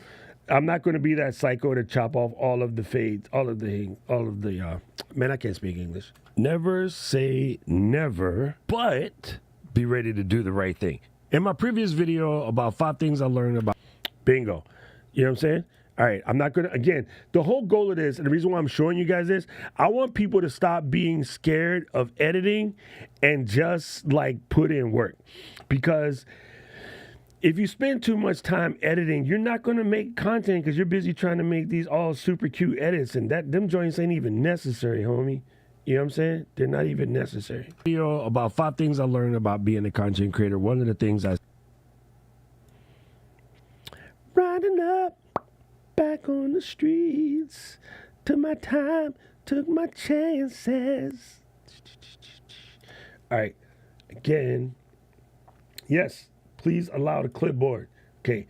I'm not going to be that psycho to chop off all of the fades, man, I can't speak English. Never say never, but be ready to do the right thing. In my previous video about 5 things I learned about bingo. You know what I'm saying? All right, I'm not going to, again, the whole goal of this, and the reason why I'm showing you guys this, I want people to stop being scared of editing and just like put in work. Because if you spend too much time editing, you're not going to make content because you're busy trying to make these all super cute edits, and them joints ain't even necessary, homie. You know what I'm saying? They're not even necessary. Video about 5 things I learned about being a content creator. One of the things riding up back on the streets, took my time, took my chances. All right, again, yes, please allow the clipboard. Okay,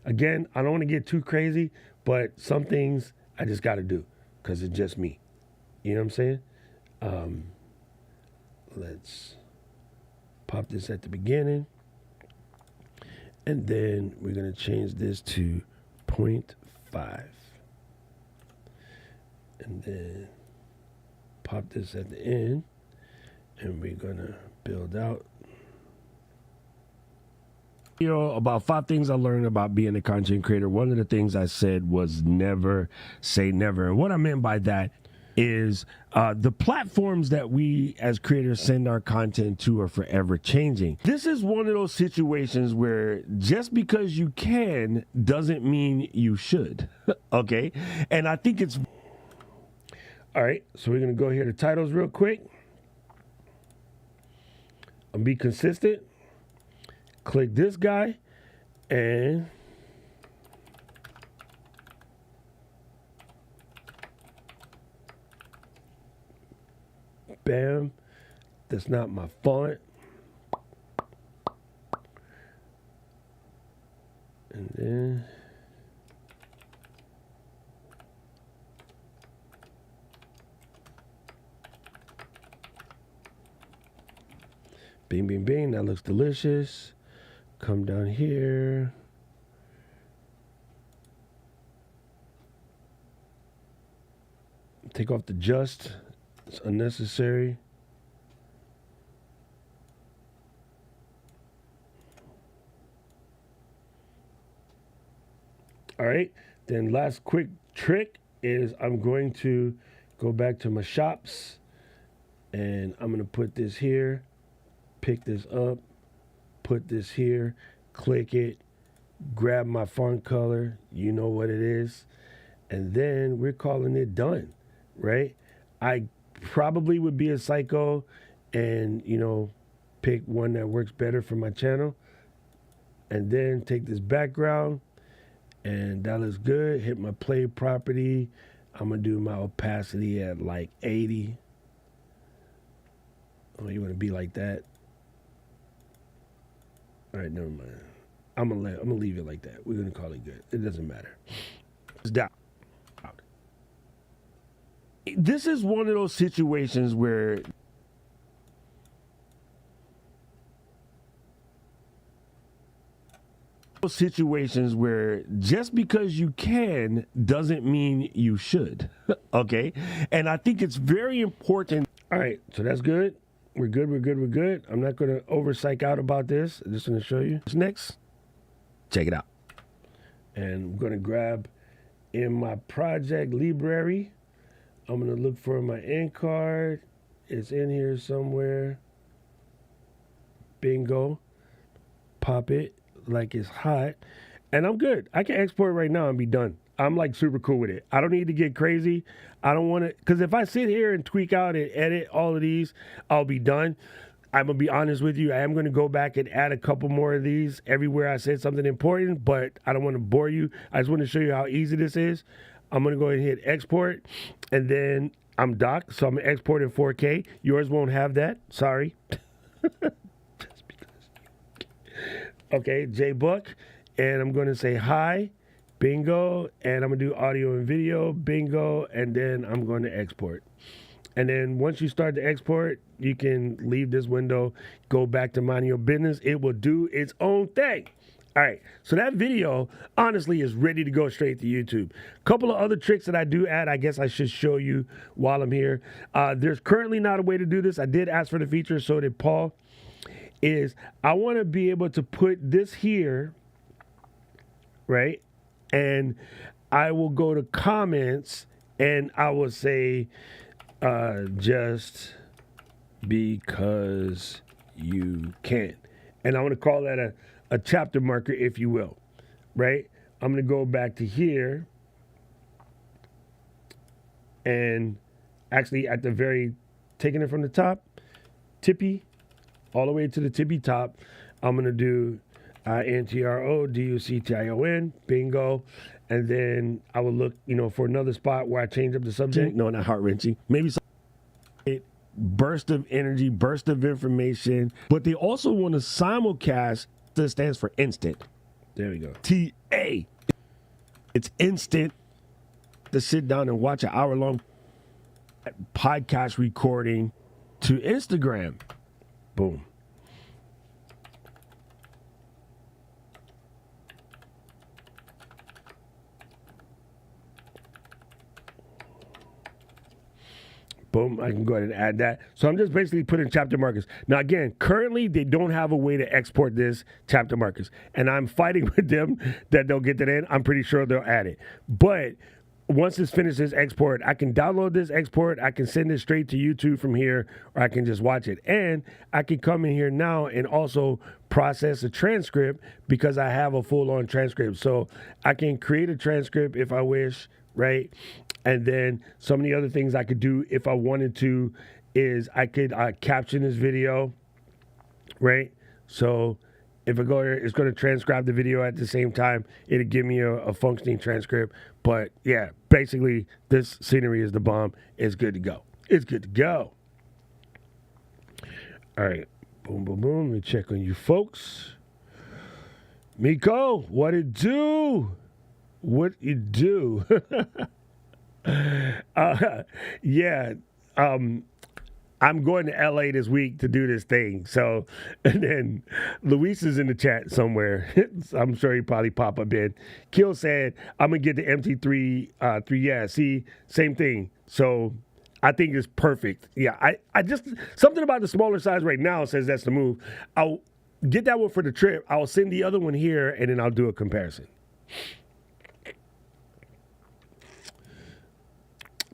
again, I don't want to get too crazy, but some things I just got to do because it's just me. You know what I'm saying? Let's pop this at the beginning. And then we're going to change this to 0.5. And then pop this at the end. And we're going to build out. About 5 things I learned about being a content creator. One of the things I said was never say never. And what I meant by that is the platforms that we as creators send our content to are forever changing. This is one of those situations where just because you can doesn't mean you should. Okay? And I think it's... All right, so we're going to go here to titles real quick. And be consistent. Click this guy and... Bam. That's not my font. And then bing, bing, bing. That looks delicious. Come down here. Take off the just. It's unnecessary. All right. Then last quick trick is I'm going to go back to my shops and I'm going to put this here, pick this up, put this here, click it, grab my font color. You know what it is. And then we're calling it done, right? I probably would be a psycho and, you know, pick one that works better for my channel. And then take this background and that looks good. Hit my play property. I'm going to do my opacity at like 80. Oh, you want to be like that? All right, never mind. I'm gonna leave it like that. We're gonna call it good. It doesn't matter. It's down. This is one of those situations where just because you can doesn't mean you should. Okay? And I think it's very important. All right, so that's good. We're good, we're good, we're good. I'm not gonna over psych out about this. I'm just gonna show you. What's next? Check it out. And I'm gonna grab in my project library. I'm gonna look for my end card. It's in here somewhere. Bingo. Pop it like it's hot. And I'm good. I can export right now and be done. I'm like super cool with it. I don't need to get crazy. I don't want to, because if I sit here and tweak out and edit all of these, I'll be done. I'm going to be honest with you. I am going to go back and add a couple more of these everywhere I said something important, but I don't want to bore you. I just want to show you how easy this is. I'm going to go ahead and hit export, and then I'm docked, so I'm going to export in 4K. Yours won't have that. Sorry. Just because. Okay, J Buck, and I'm going to say hi, bingo, and I'm going to do audio and video, bingo, and then I'm going to export. And then once you start to export, you can leave this window, go back to minding your business. It will do its own thing. All right, so that video, honestly, is ready to go straight to YouTube. A couple of other tricks that I do add, I guess I should show you while I'm here. There's currently not a way to do this. I did ask for the feature, so did Paul. I want to be able to put this here, right? And I will go to comments, and I will say, just because you can. And I want to call that a chapter marker, if you will, right? I'm going to go back to here, and actually at the very, taking it from the top, tippy, all the way to the tippy top, I'm going to do INTRODUCTION, bingo. And then I will look, for another spot where I change up the subject. No, not heart-wrenching. Maybe some burst of energy, burst of information. But they also want to simulcast. That stands for instant. There we go. TA. It's instant to sit down and watch an hour-long podcast recording to Instagram. Boom. Boom, I can go ahead and add that. So I'm just basically putting chapter markers. Now, again, currently they don't have a way to export this chapter markers. And I'm fighting with them that they'll get that in. I'm pretty sure they'll add it. But once this finishes export, I can download this export. I can send it straight to YouTube from here, or I can just watch it. And I can come in here now and also process a transcript because I have a full-on transcript. So I can create a transcript if I wish, right? And then some of the other things I could do if I wanted to is I could caption this video, right? So if I go here, it's going to transcribe the video at the same time. It'll give me a functioning transcript. But yeah, basically this scenery is the bomb. It's good to go. It's good to go. All right. Boom, boom, boom. Let me check on you folks. Miko, what it do? What you do? I'm going to LA this week to do this thing. So, and then Luis is in the chat somewhere. I'm sure he probably pop up in. Kill said, I'm going to get the MT3. Yeah, see, same thing. So I think it's perfect. Yeah, I just, something about the smaller size right now says that's the move. I'll get that one for the trip. I'll send the other one here, and then I'll do a comparison.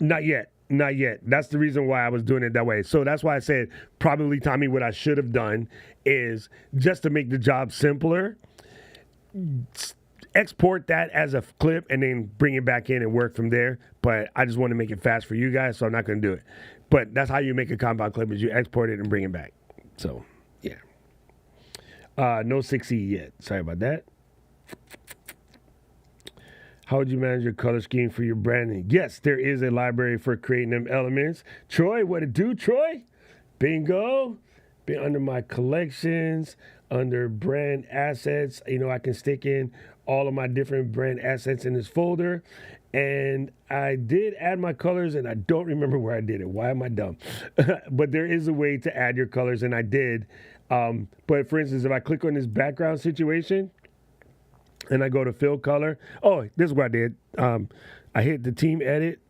Not yet. Not yet. That's the reason why I was doing it that way. So that's why I said probably, Tommy, what I should have done is just to make the job simpler, export that as a clip and then bring it back in and work from there. But I just want to make it fast for you guys, so I'm not going to do it. But that's how you make a compound clip is you export it and bring it back. So, yeah. No 6E yet. Sorry about that. How would you manage your color scheme for your branding? Yes, there is a library for creating them elements. Troy, what it do, Troy? Bingo. Be under my collections, under brand assets. I can stick in all of my different brand assets in this folder. And I did add my colors, and I don't remember where I did it. Why am I dumb? But there is a way to add your colors, and I did. But for instance, if I click on this background situation, and I go to fill color. Oh, this is what I did. I hit the team edit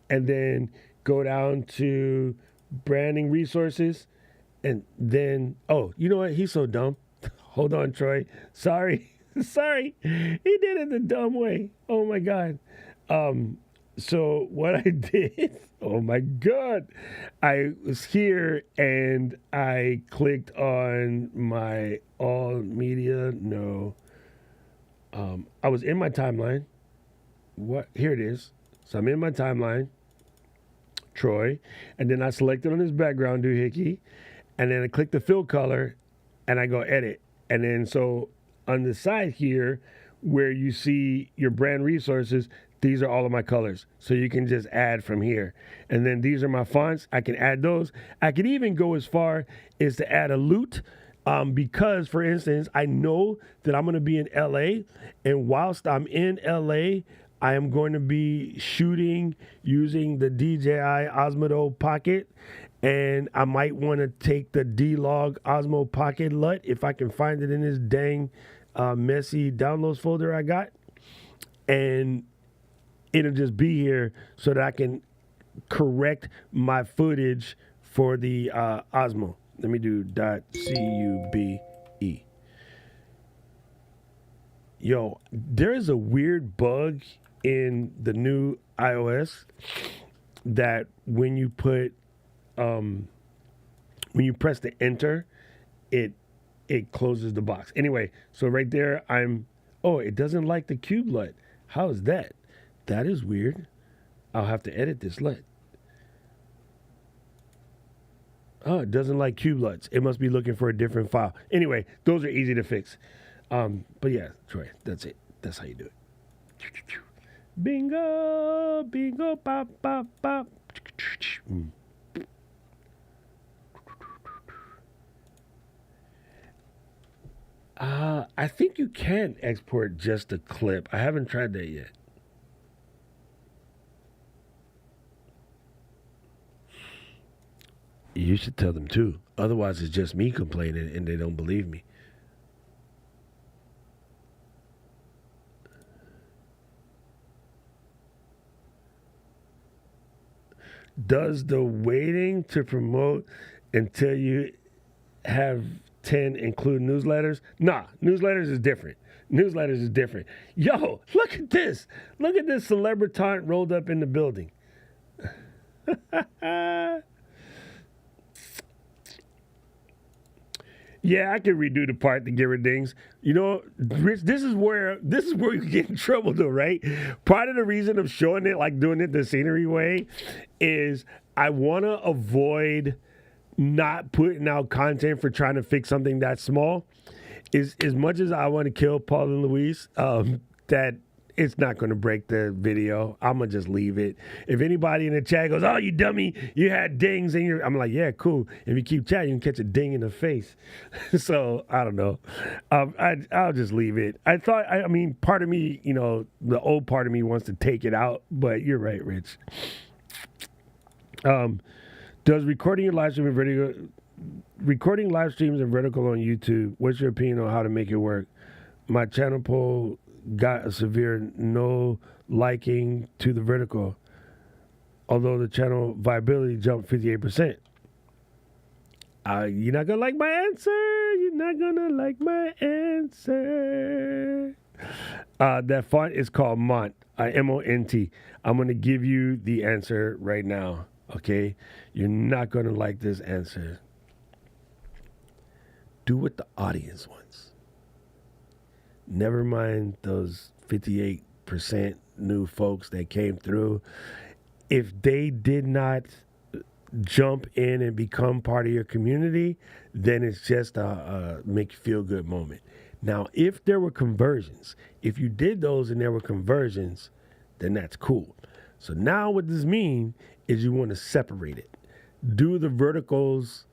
and then go down to branding resources. And then, oh, you know what? He's so dumb. Hold on, Troy. Sorry. Sorry. He did it the dumb way. Oh, my God. So what I did, oh, my God. I was here and I clicked on my all media. No. I was in my timeline. What? Here it is. So I'm in my timeline, Troy, and then I selected on his background doohickey, and then I click the fill color, and I go edit. And then so on the side here, where you see your brand resources, these are all of my colors. So you can just add from here. And then these are my fonts. I can add those. I could even go as far as to add a loot. Because, for instance, I know that I'm going to be in LA, and whilst I'm in LA, I am going to be shooting using the DJI Osmo Pocket, and I might want to take the D-Log Osmo Pocket LUT if I can find it in this dang messy downloads folder I got, and it'll just be here so that I can correct my footage for the Osmo. Let me do .cube. Yo, there is a weird bug in the new iOS that when you put when you press the enter, it closes the box. Anyway, so right there it doesn't like the cube LUT. How is that? That is weird. I'll have to edit this LUT. Oh, it doesn't like cube LUTs. It must be looking for a different file. Anyway, those are easy to fix. But yeah, Troy, that's it. That's how you do it. Bingo, bingo, pop, pop, pop. I think you can export just a clip. I haven't tried that yet. You should tell them too. Otherwise, it's just me complaining and they don't believe me. Does the waiting to promote until you have 10 include newsletters? Nah, newsletters is different. Newsletters is different. Yo, look at this. Look at this celebritant rolled up in the building. Yeah, I can redo the part to get rid of things. You know, Rich, this is where you get in trouble though, right? Part of the reason of showing it, like doing it the scenery way, is I want to avoid not putting out content for trying to fix something that small. Is as much as I want to kill Paul and Louise, that it's not going to break the video. I'm going to just leave it. If anybody in the chat goes, oh, you dummy, you had dings in your... I'm like, yeah, cool. If you keep chatting, you can catch a ding in the face. So, I don't know. I'll just leave it. I mean, part of me, you know, the old part of me wants to take it out, but you're right, Rich. Does recording your live stream and video... Recording live streams and vertical on YouTube, what's your opinion on how to make it work? My channel poll got a severe no liking to the vertical, although the channel viability jumped 58%. You're not gonna like my answer. You're not gonna like my answer. That font is called Mont, M-O-N-T. I'm gonna give you the answer right now. Okay, you're not gonna like this answer. Do what the audience wants. Never mind those 58% new folks that came through. If they did not jump in and become part of your community, then it's just a make you feel good moment. Now, if there were conversions, if you did those and there were conversions, then that's cool. So now what this means is you want to separate it. Do the verticals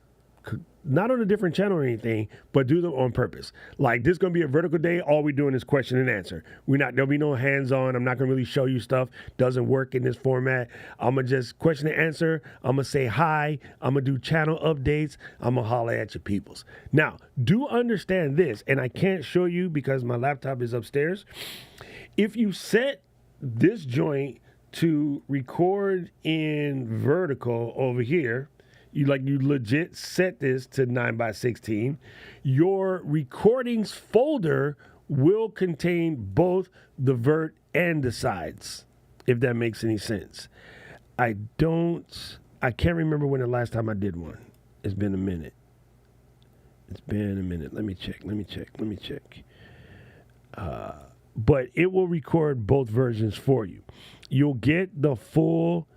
not on a different channel or anything, but do them on purpose. Like, this is going to be a vertical day. All we're doing is question and answer. There'll be no hands-on. I'm not going to really show you stuff. Doesn't work in this format. I'm going to just question and answer. I'm going to say hi. I'm going to do channel updates. I'm going to holler at your peoples. Now, do understand this, and I can't show you because my laptop is upstairs. If you set this joint to record in vertical over here, you legit set this to 9:16. Your recordings folder will contain both the vert and the sides, if that makes any sense. I can't remember when the last time I did one. It's been a minute. Let me check. But it will record both versions for you. You'll get the full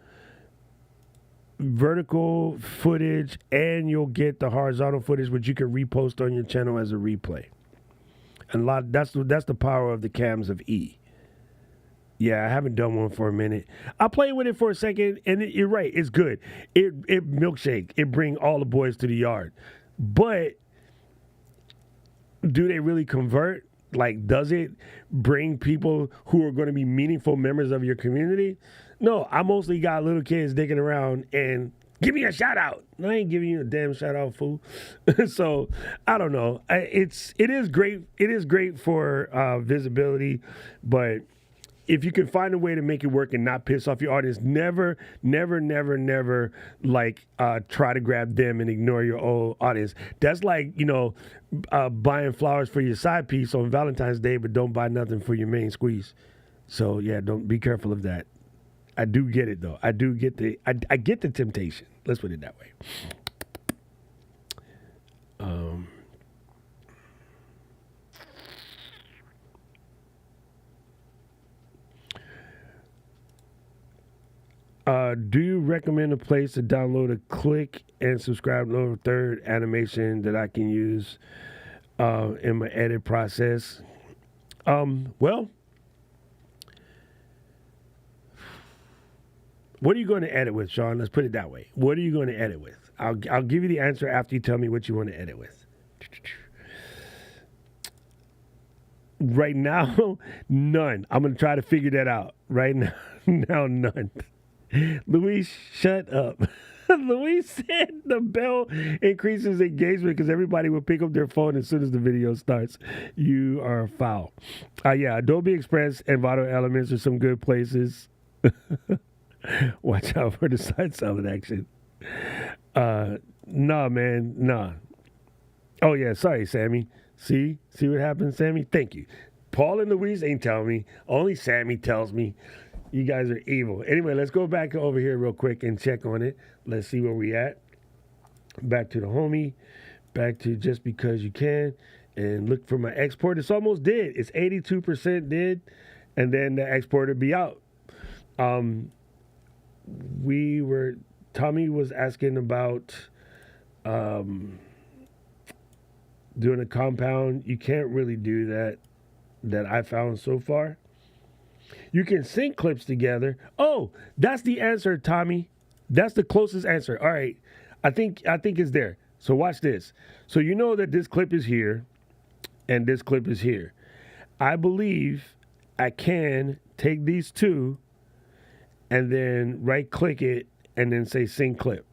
vertical footage and you'll get the horizontal footage, which you can repost on your channel as a replay. And that's the power of the cams of E. Yeah, I haven't done one for a minute. I played with it for a second, and you're right, it's good. It milkshake. It bring all the boys to the yard. But do they really convert? Like, does it bring people who are going to be meaningful members of your community? No, I mostly got little kids digging around and give me a shout out. I ain't giving you a damn shout out, fool. So I don't know. It is great. It is great for visibility, but if you can find a way to make it work and not piss off your audience, never like try to grab them and ignore your old audience. That's like, buying flowers for your side piece on Valentine's Day, but don't buy nothing for your main squeeze. So yeah, don't be careful of that. I do get it though. I do get I get the temptation. Let's put it that way. Do you recommend a place to download a click and subscribe no third animation that I can use in my edit process? Well, what are you going to edit with, Sean? Let's put it that way. What are you going to edit with? I'll give you the answer after you tell me what you want to edit with. Right now, none. I'm going to try to figure that out. Right now, none. Luis, shut up. Luis said the bell increases engagement because everybody will pick up their phone as soon as the video starts. You are foul. Yeah, Adobe Express and Vado Elements are some good places. Watch out for the side salad action. Nah, man, nah. Oh, yeah, sorry, Sammy. See what happened, Sammy? Thank you. Paul and Luis ain't telling me. Only Sammy tells me. You guys are evil. Anyway, let's go back over here real quick and check on it. Let's see where we at. Back to the homie. Back to just because you can. And look for my export. It's almost did. It's 82% did. And then the exporter be out. Tommy was asking about doing a compound. You can't really do that I found so far. You can sync clips together. Oh, that's the answer, Tommy. That's the closest answer. All right. I think it's there. So watch this. So you know that this clip is here and this clip is here. I believe I can take these two and then right click it and then say sync clip.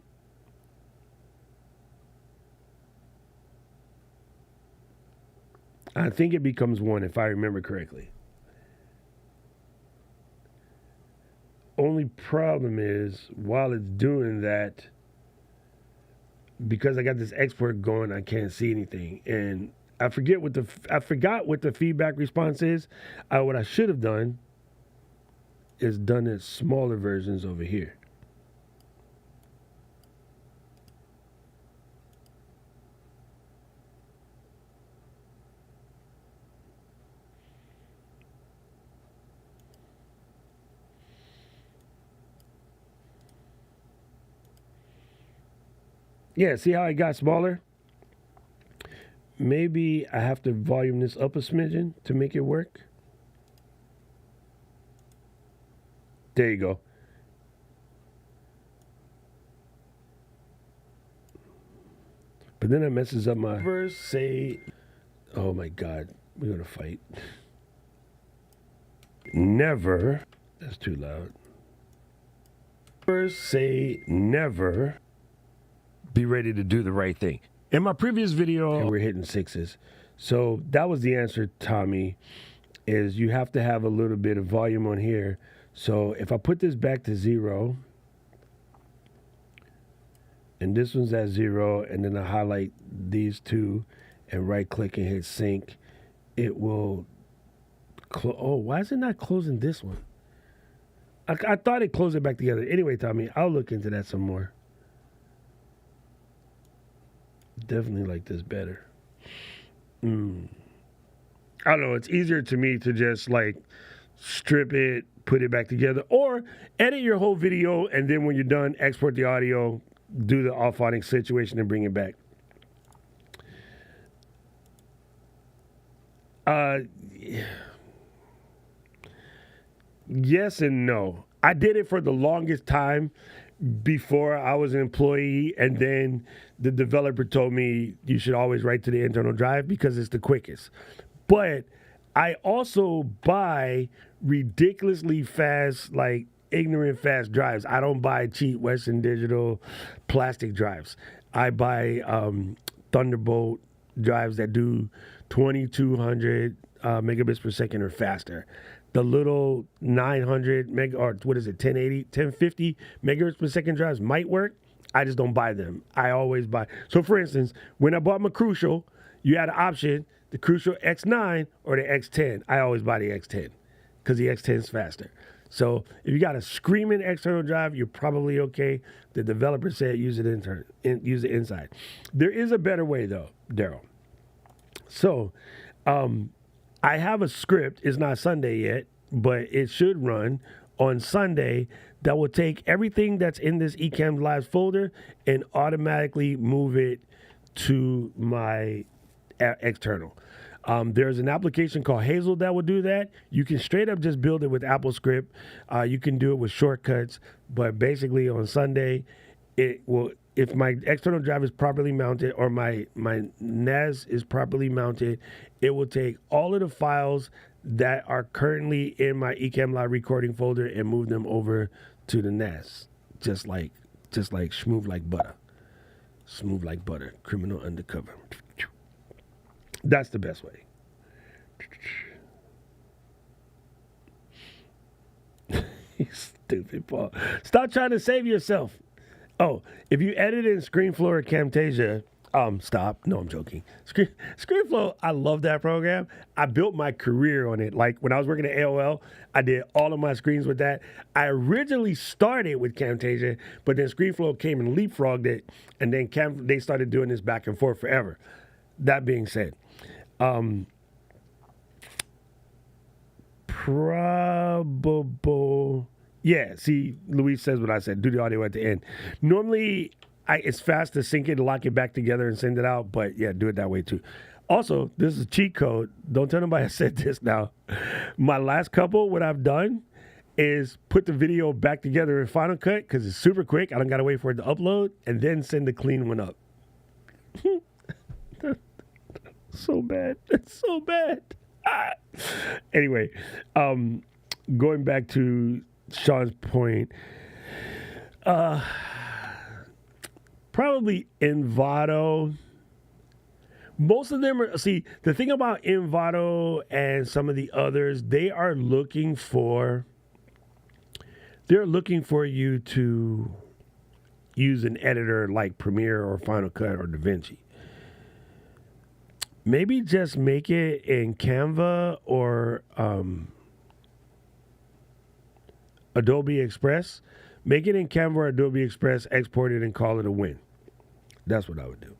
I think it becomes one if I remember correctly. Only problem is while it's doing that, because I got this export going, I can't see anything. And I forgot what the feedback response is. What I should have done is done it smaller versions over here. Yeah, see how it got smaller? Maybe I have to volume this up a smidgen to make it work. There you go. But then it messes up my verse. Say, oh my God, we're gonna fight. Never. That's too loud. First, say never. Be ready to do the right thing. In my previous video, we're hitting sixes. So that was the answer, Tommy, is you have to have a little bit of volume on here. So if I put this back to 0, and this one's at 0, and then I highlight these two and right click and hit sync, it will oh, why is it not closing this one? I thought it closed it back together. Anyway, Tommy, I'll look into that some more. Definitely like this better. I don't know. It's easier to me to just like strip it, put it back together, or edit your whole video, and then when you're done, export the audio, do the off-auditing situation, and bring it back. Yes and no. I did it for the longest time before I was an employee, and then the developer told me you should always write to the internal drive because it's the quickest. But I also buy ridiculously fast, like ignorant fast drives. I don't buy cheap Western Digital plastic drives. I buy Thunderbolt drives that do 2200 megabits per second or faster. The little 900 meg or what is it, 1080, 1050 megabits per second drives might work. I just don't buy them. I always buy. So, for instance, when I bought my Crucial, you had an option: the Crucial X9 or the X10. I always buy the X10 because the X10 is faster. So, if you got a screaming external drive, you're probably okay. The developer said use it inside. There is a better way though, Daryl. So, I have a script. It's not Sunday yet, but it should run on Sunday that will take everything that's in this Ecamm Live folder and automatically move it to my external. There's an application called Hazel that will do that. You can straight up just build it with AppleScript. You can do it with shortcuts, but basically on Sunday, it will. If my external drive is properly mounted or my NAS is properly mounted, it will take all of the files that are currently in my Ecamm Live recording folder and move them over to the NAS, just like smooth like butter, criminal undercover. That's the best way. You stupid Paul. Stop trying to save yourself. Oh, if you edit in ScreenFlow or Camtasia, stop. No, I'm joking. ScreenFlow, I love that program. I built my career on it. Like when I was working at AOL, I did all of my screens with that. I originally started with Camtasia, but then ScreenFlow came and leapfrogged it, and then they started doing this back and forth forever. That being said, probable. Yeah, see, Luis says what I said. Do the audio at the end. Normally, it's fast to sync it, lock it back together, and send it out. But yeah, do it that way too. Also, this is a cheat code. Don't tell nobody I said this now. My last couple, what I've done is put the video back together in Final Cut because it's super quick. I don't got to wait for it to upload and then send the clean one up. So bad. It's so bad. Anyway, going back to Sean's point, probably Envato. Most of them are, see, the thing about Envato and some of the others, they're looking for you to use an editor like Premiere or Final Cut or DaVinci. Maybe just make it in Canva or Adobe Express. Make it in Canva or Adobe Express, export it, and call it a win. That's what I would do.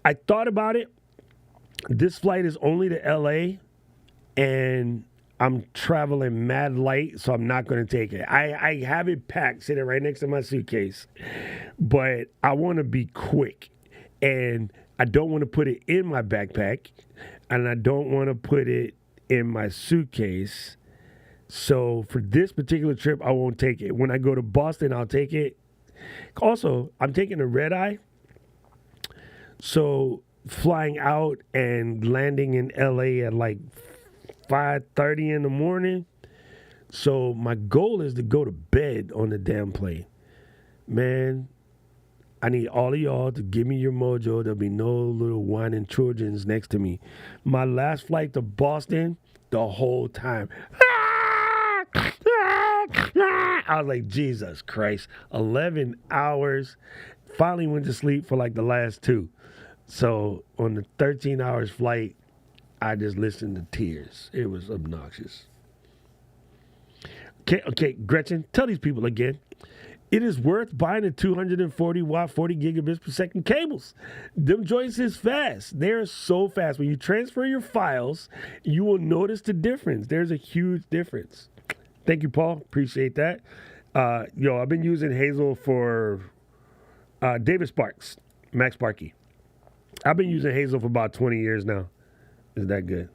I thought about it. This flight is only to LA, and I'm traveling mad light, so I'm not going to take it. I have it packed, sitting right next to my suitcase, but I want to be quick, and I don't want to put it in my backpack, and I don't want to put it in my suitcase. So for this particular trip, I won't take it. When I go to Boston, I'll take it. Also, I'm taking a red eye, so flying out and landing in LA at like 5:30 in the morning. So my goal is to go to bed on the damn plane. Man, I need all of y'all to give me your mojo. There'll be no little whining Trojans next to me. My last flight to Boston, the whole time, I was like, Jesus Christ, 11 hours. Finally went to sleep for like the last 2. So on the 13 hours flight, I just listened to tears. It was obnoxious. Okay, Gretchen, tell these people again. It is worth buying the 240 watt, 40 gigabits per second cables. Them joints is fast. They're so fast. When you transfer your files, you will notice the difference. There's a huge difference. Thank you, Paul. Appreciate that. I've been using Hazel for David Sparks, Max Sparky. I've been using Hazel for about 20 years now. Is that good?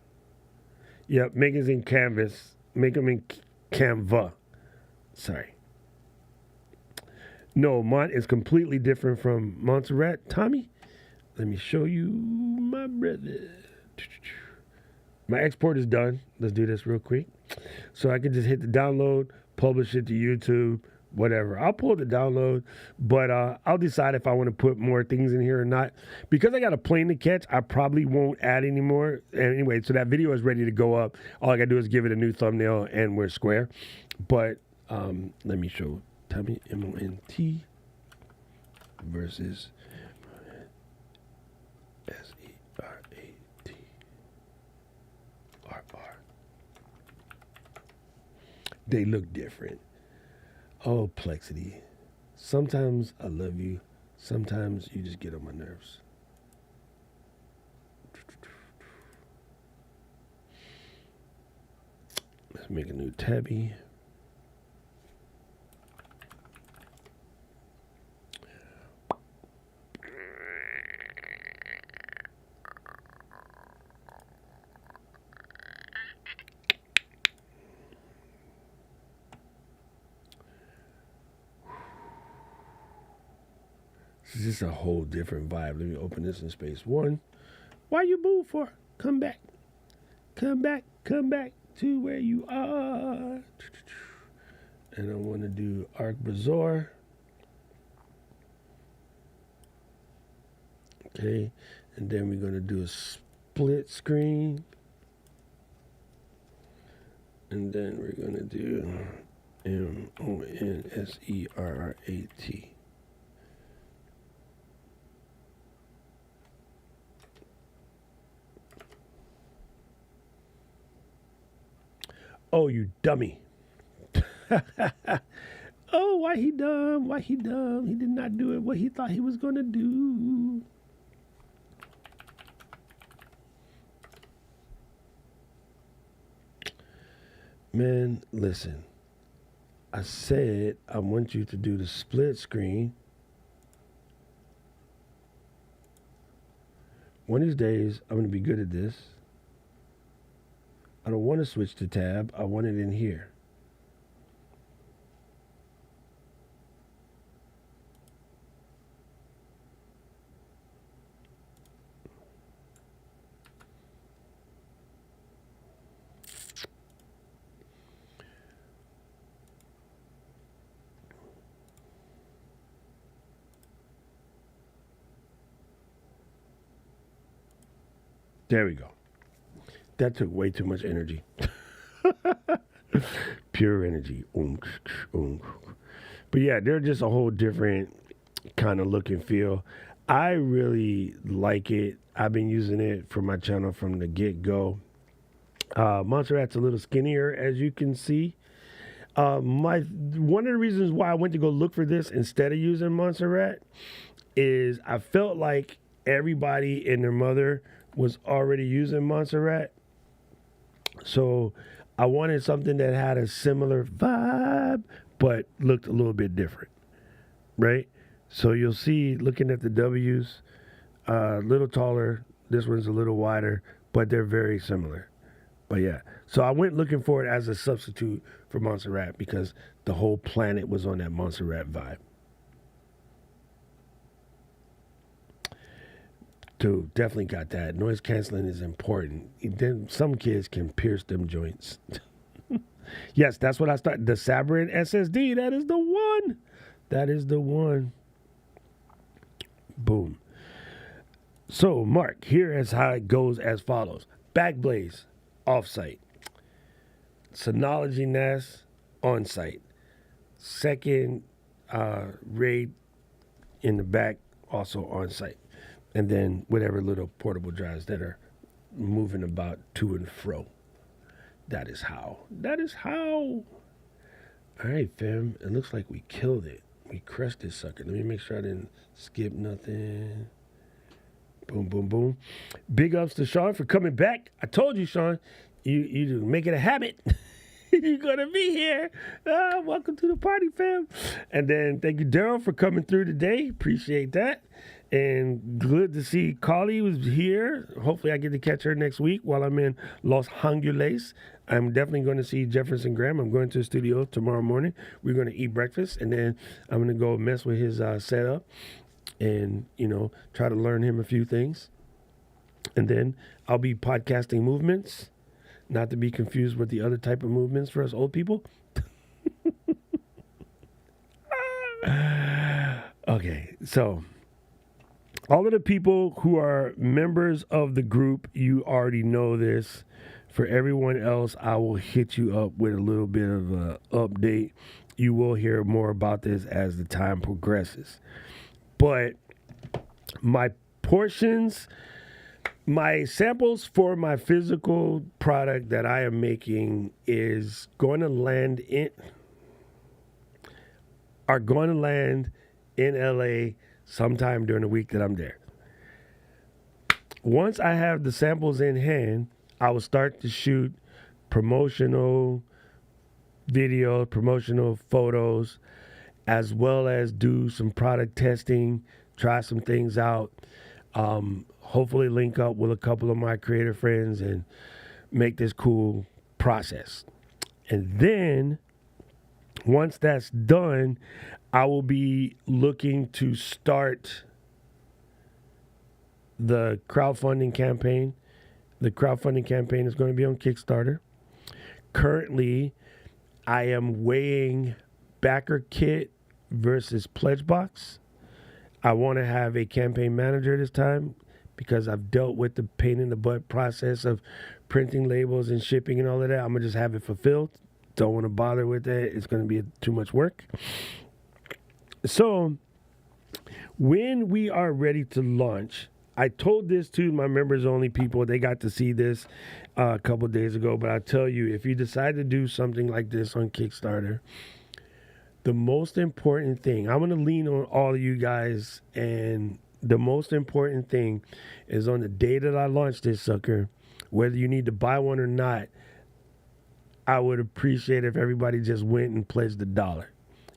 Yep, make it in Canvas. Make them in Canva. Sorry. No, Mont is completely different from Montserrat. Tommy, let me show you my brother. My export is done. Let's do this real quick. So I can just hit the download, publish it to YouTube, whatever. I'll pull the download, but I'll decide if I want to put more things in here or not. Because I got a plane to catch, I probably won't add any more. And anyway, so that video is ready to go up. All I got to do is give it a new thumbnail and we're square. But let me show Tommy, M-O-N-T versus S-E-R-A-T-R-R. They look different. Oh, Plexity. Sometimes I love you. Sometimes you just get on my nerves. Let's make a new tabby. This is just a whole different vibe. Let me open this in space one. Why you move for? Come back. Come back. Come back to where you are. And I want to do Arc Bazaar. Okay. And then we're going to do a split screen. And then we're going to do M-O-N-S-E-R-R-A-T. Oh, you dummy. Oh, why he dumb? Why he dumb? He did not do it what he thought he was going to do. Man, listen. I said I want you to do the split screen. One of these days, I'm going to be good at this. I don't want to switch to tab. I want it in here. There we go. That took way too much energy. Pure energy. But yeah, they're just a whole different kind of look and feel. I really like it. I've been using it for my channel from the get-go. Montserrat's a little skinnier, as you can see. One of the reasons why I went to go look for this instead of using Montserrat is I felt like everybody and their mother was already using Montserrat. So I wanted something that had a similar vibe, but looked a little bit different, right? So you'll see, looking at the W's, a little taller. This one's a little wider, but they're very similar. But yeah, so I went looking for it as a substitute for Montserrat because the whole planet was on that Montserrat vibe. Dude, definitely got that. Noise canceling is important. Then some kids can pierce them joints. Yes, that's what I started. The Sabrin SSD, that is the one. That is the one. Boom. So, Mark, here is how it goes as follows. Backblaze, offsite. Synology NAS, on-site. Second RAID in the back, also on-site. And then whatever little portable drives that are moving about to and fro. That is how. That is how. All right, fam. It looks like we killed it. We crushed this sucker. Let me make sure I didn't skip nothing. Boom, boom, boom. Big ups to Sean for coming back. I told you, Sean, you make it a habit. You're going to be here. Welcome to the party, fam. And then thank you, Daryl, for coming through today. Appreciate that. And good to see Carly was here. Hopefully, I get to catch her next week while I'm in Los Angeles. I'm definitely going to see Jefferson Graham. I'm going to the studio tomorrow morning. We're going to eat breakfast, and then I'm going to go mess with his setup and, try to learn him a few things. And then I'll be podcasting movements, not to be confused with the other type of movements for us old people. Okay, so all of the people who are members of the group, you already know this. For everyone else, I will hit you up with a little bit of an update. You will hear more about this as the time progresses. But my samples for my physical product that I am making are going to land in LA sometime during the week that I'm there. Once I have the samples in hand, I will start to shoot promotional videos, promotional photos, as well as do some product testing, try some things out, hopefully link up with a couple of my creator friends and make this cool process. And then once that's done, I will be looking to start the crowdfunding campaign. The crowdfunding campaign is going to be on Kickstarter. Currently, I am weighing BackerKit versus Pledgebox. I want to have a campaign manager this time because I've dealt with the pain in the butt process of printing labels and shipping and all of that. I'm going to just have it fulfilled. Don't want to bother with that. It's going to be too much work. So when we are ready to launch, I told this to my members only people. They got to see this a couple days ago. But I tell you, if you decide to do something like this on Kickstarter, the most important thing, I'm going to lean on all of you guys. And the most important thing is on the day that I launch this sucker, whether you need to buy one or not, I would appreciate if everybody just went and pledged $1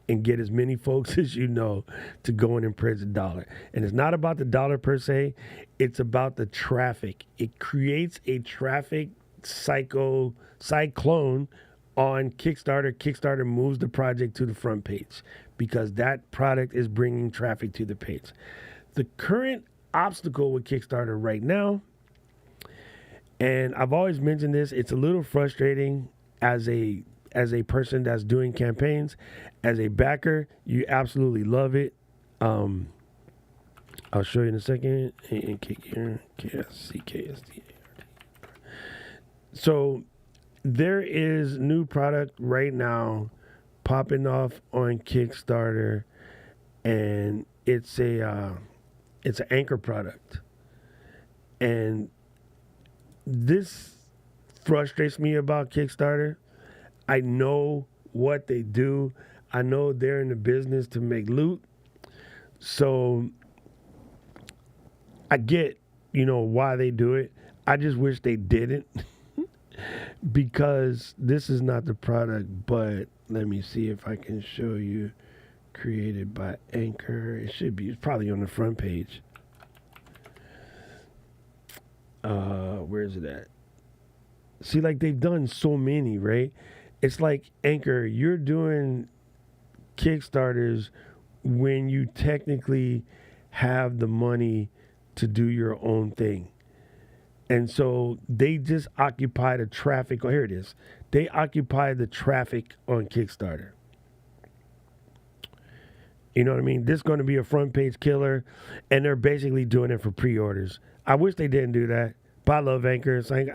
and get as many folks as you know to go in and pledge $1. And it's not about the dollar per se. It's about the traffic. It creates a traffic cyclone on Kickstarter. Kickstarter moves the project to the front page because that product is bringing traffic to the page. The current obstacle with Kickstarter right now, and I've always mentioned this, it's a little frustrating as a person that's doing campaigns. As a backer, you absolutely love it. I'll show you in a second. So there is new product right now popping off on Kickstarter, and it's an Anchor product. And this frustrates me about Kickstarter. I know what they do. I know they're in the business to make loot. So I get, why they do it. I just wish they didn't because this is not the product. But let me see if I can show you. Created by Anchor. It's probably on the front page. Where is it at? See, like they've done so many, right? It's like Anchor, you're doing Kickstarters when you technically have the money to do your own thing. And so they just occupy the traffic. Oh, here it is. They occupy the traffic on Kickstarter. You know what I mean? This is going to be a front page killer, and they're basically doing it for pre-orders. I wish they didn't do that, but I love Anchor. It's like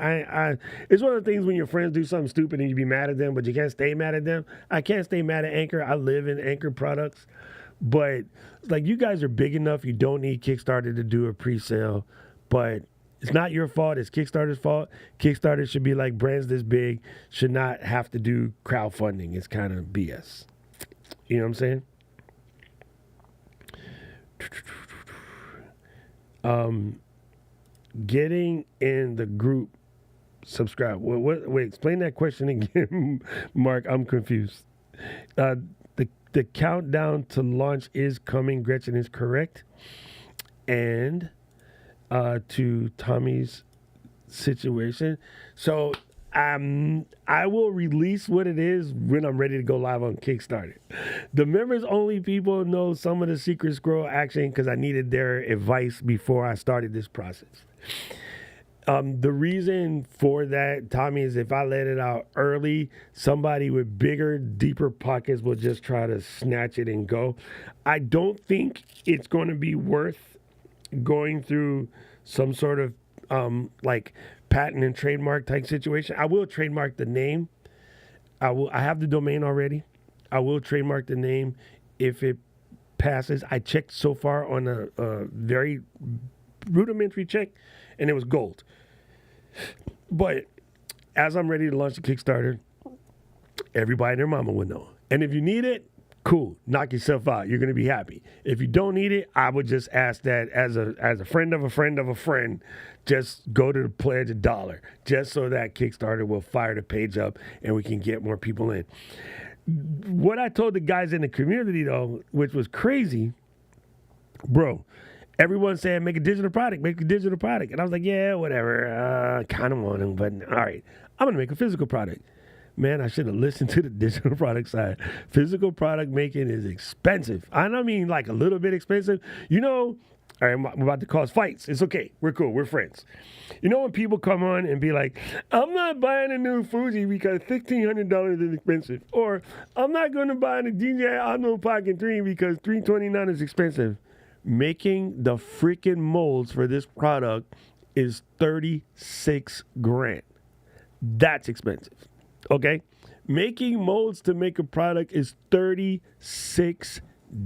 it's one of the things when your friends do something stupid and you be mad at them, but you can't stay mad at them. I can't stay mad at Anchor. I live in Anchor products, but like you guys are big enough. You don't need Kickstarter to do a pre-sale, but it's not your fault. It's Kickstarter's fault. Kickstarter should be like brands this big should not have to do crowdfunding. It's kind of BS. You know what I'm saying? Getting in the group, subscribe. Wait, explain that question again, Mark. I'm confused. The countdown to launch is coming. Gretchen is correct. and to Tommy's situation. So I will release what it is when I'm ready to go live on Kickstarter. The members only people know some of the secret scroll action because I needed their advice before I started this process. The reason for that, Tommy, is if I let it out early, somebody with bigger, deeper pockets will just try to snatch it and go. I don't think it's going to be worth going through some sort of like patent and trademark type situation. I will trademark the name. I have the domain already. I will trademark the name if it passes. I checked so far on a very rudimentary check, and it was gold. But as I'm ready to launch the Kickstarter, everybody and their mama would know. And if you need it, cool, knock yourself out. You're going to be happy. If you don't need it, I would just ask that as a friend of a friend of a friend, just go to the pledge $1, just so that Kickstarter will fire the page up and we can get more people in. What I told the guys in the community, though, which was crazy, bro, everyone saying make a digital product. And I was like, yeah, whatever. Kind of want to, but all right, I'm going to make a physical product. Man, I should have listened to the digital product side. Physical product making is expensive. I don't mean like a little bit expensive. You know, all right, I'm about to cause fights. It's okay. We're cool. We're friends. You know when people come on and be like, I'm not buying a new Fuji because $1,500 is expensive. Or I'm not going to buy the DJI Osmo Pocket 3 because $329 is expensive. Making the freaking molds for this product is $36,000. That's expensive. Okay? Making molds to make a product is 36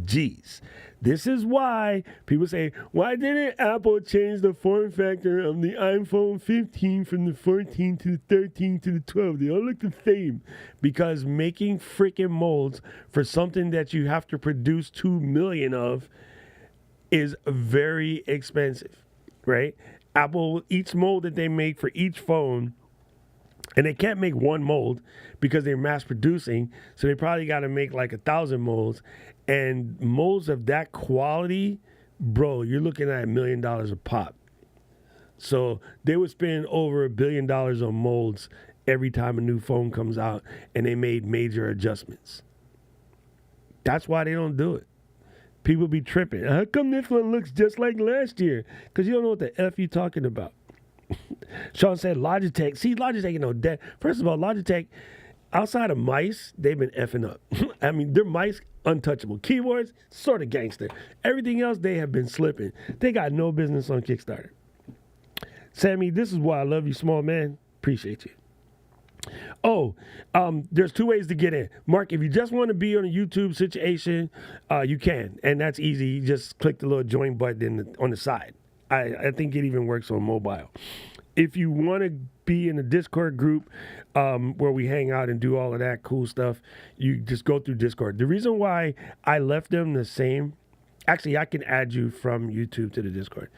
G's. This is why people say, why didn't Apple change the form factor of the iPhone 15 from the 14 to the 13 to the 12? They all look the same. Because making freaking molds for something that you have to produce 2 million of is very expensive, right? Apple, each mold that they make for each phone, and they can't make one mold because they're mass producing, so they probably got to make like 1,000 molds. And molds of that quality, bro, you're looking at $1 million a pop. So they would spend over $1 billion on molds every time a new phone comes out, and they made major adjustments. That's why they don't do it. People be tripping. How come this one looks just like last year? Because you don't know what the F you talking about. Sean said Logitech. See, Logitech, you know, that. First of all, Logitech, outside of mice, they've been effing up. I mean, their mice, untouchable. Keyboards, sort of gangster. Everything else, they have been slipping. They got no business on Kickstarter. Sammy, this is why I love you, small man. Appreciate you. Oh, there's 2 ways to get in. Mark, if you just want to be on a YouTube situation, you can. And that's easy. You just click the little join button on the side. I think it even works on mobile. If you want to be in a Discord group where we hang out and do all of that cool stuff, you just go through Discord. The reason why I left them the same, actually, I can add you from YouTube to the Discord.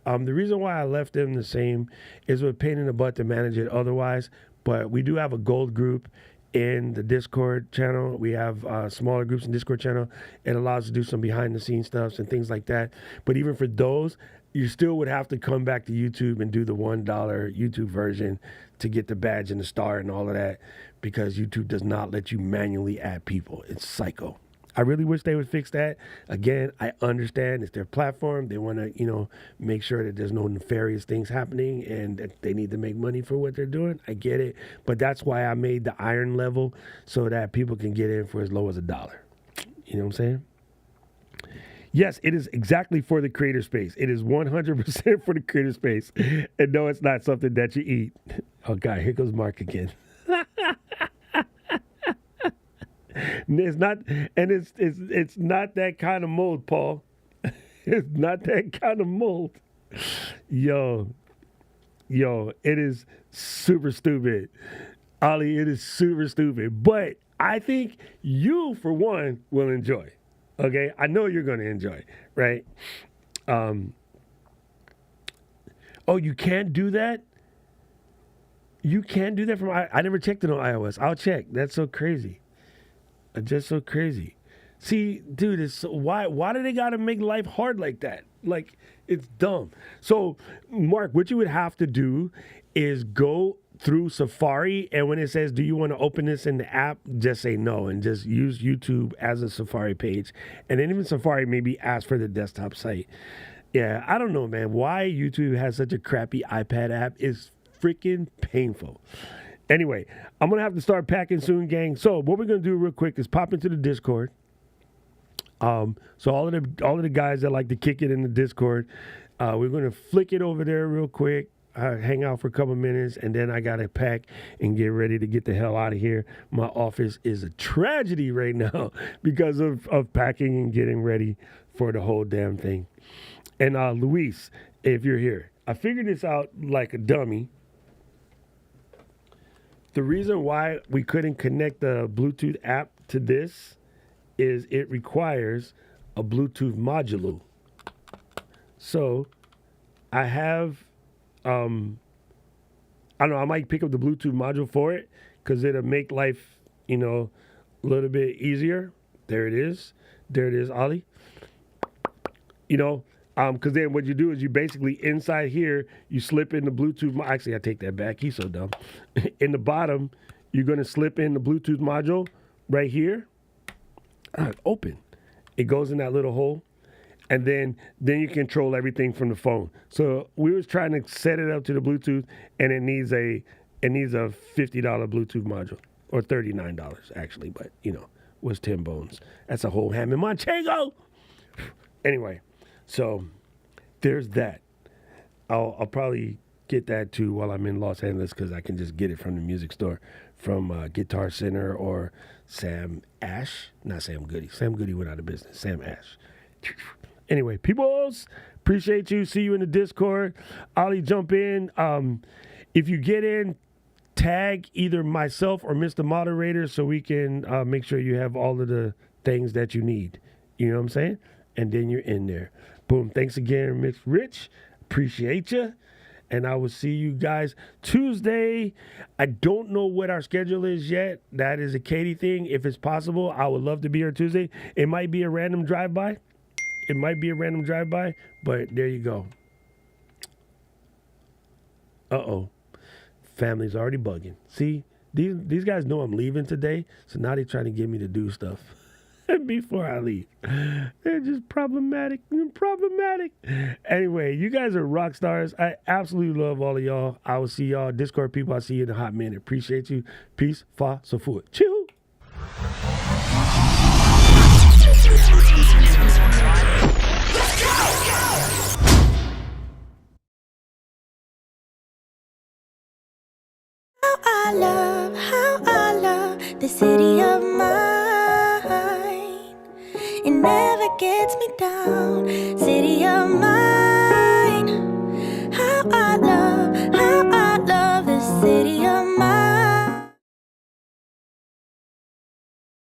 The reason why I left them the same is a pain in the butt to manage it otherwise. But we do have a gold group in the Discord channel. We have smaller groups in Discord channel. It allows us to do some behind the scenes stuff and things like that. But even for those, you still would have to come back to YouTube and do the $1 YouTube version to get the badge and the star and all of that, because YouTube does not let you manually add people. It's psycho. I really wish they would fix that. Again, I understand it's their platform. They want to, make sure that there's no nefarious things happening and that they need to make money for what they're doing. I get it. But that's why I made the iron level so that people can get in for as low as $1. You know what I'm saying? Yes, it is exactly for the creator space. It is 100% for the creator space. And no, it's not something that you eat. Oh, God, here goes Mark again. It's not, and it's not that kind of mold, Paul. It's not that kind of mold. Yo, it is super stupid. Ali, it is super stupid. But I think you, for one, will enjoy. Okay? I know you're going to enjoy, right? Oh, you can't do that? You can't do that from, I never checked it on iOS. I'll check. That's so crazy. Just so crazy. See, dude, it's why do they gotta make life hard like that? Like, It's dumb. So, Mark, what you would have to do is go through Safari, and when it says, "Do you want to open this in the app?" just say no, and just use YouTube as a Safari page, and then even Safari maybe ask for the desktop site. Yeah, I don't know, man. Why YouTube has such a crappy iPad app is freaking painful. Anyway, I'm gonna have to start packing soon, gang. So what we're gonna do real quick is pop into the Discord. So all of the guys that like to kick it in the Discord, we're gonna flick it over there real quick, hang out for a couple minutes, and then I gotta pack and get ready to get the hell out of here. My office is a tragedy right now because of packing and getting ready for the whole damn thing. And Luis, if you're here, I figured this out like a dummy. The reason why we couldn't connect the Bluetooth app to this is it requires a Bluetooth module. So I have, I don't know, I might pick up the Bluetooth module for it because it'll make life, a little bit easier. There it is. There it is, Ollie. Because then what you do is you basically inside here, you slip in the Bluetooth. Actually, I take that back. He's so dumb. In the bottom, you're going to slip in the Bluetooth module right here. Open. It goes in that little hole. And then you control everything from the phone. So we was trying to set it up to the Bluetooth, and it needs a $50 Bluetooth module, or $39 actually, but was 10 bones. That's a whole ham and manchego. Anyway, so there's that. I'll probably get that too while I'm in Los Angeles because I can just get it from the music store, from Guitar Center or Sam Ash. Not Sam Goody. Sam Goody went out of business. Sam Ash. Anyway, peoples, appreciate you. See you in the Discord. Ollie, jump in. If you get in, tag either myself or Mr. Moderator so we can make sure you have all of the things that you need. You know what I'm saying? And then you're in there. Boom. Thanks again, Miss Rich. Appreciate you. And I will see you guys Tuesday. I don't know what our schedule is yet. That is a Katie thing. If it's possible, I would love to be here Tuesday. It might be a random drive-by. But there you go. Uh-oh. Family's already bugging. See, these guys know I'm leaving today, so now they're trying to get me to do stuff before I leave. They're just problematic. Anyway, you guys are rock stars. I absolutely love all of y'all. I will see y'all. Discord people, I'll see you in a hot minute. Appreciate you. Peace. Fa. So forth. Chew. How I love the city of mine. It never gets me down, city of mine. How I love the city of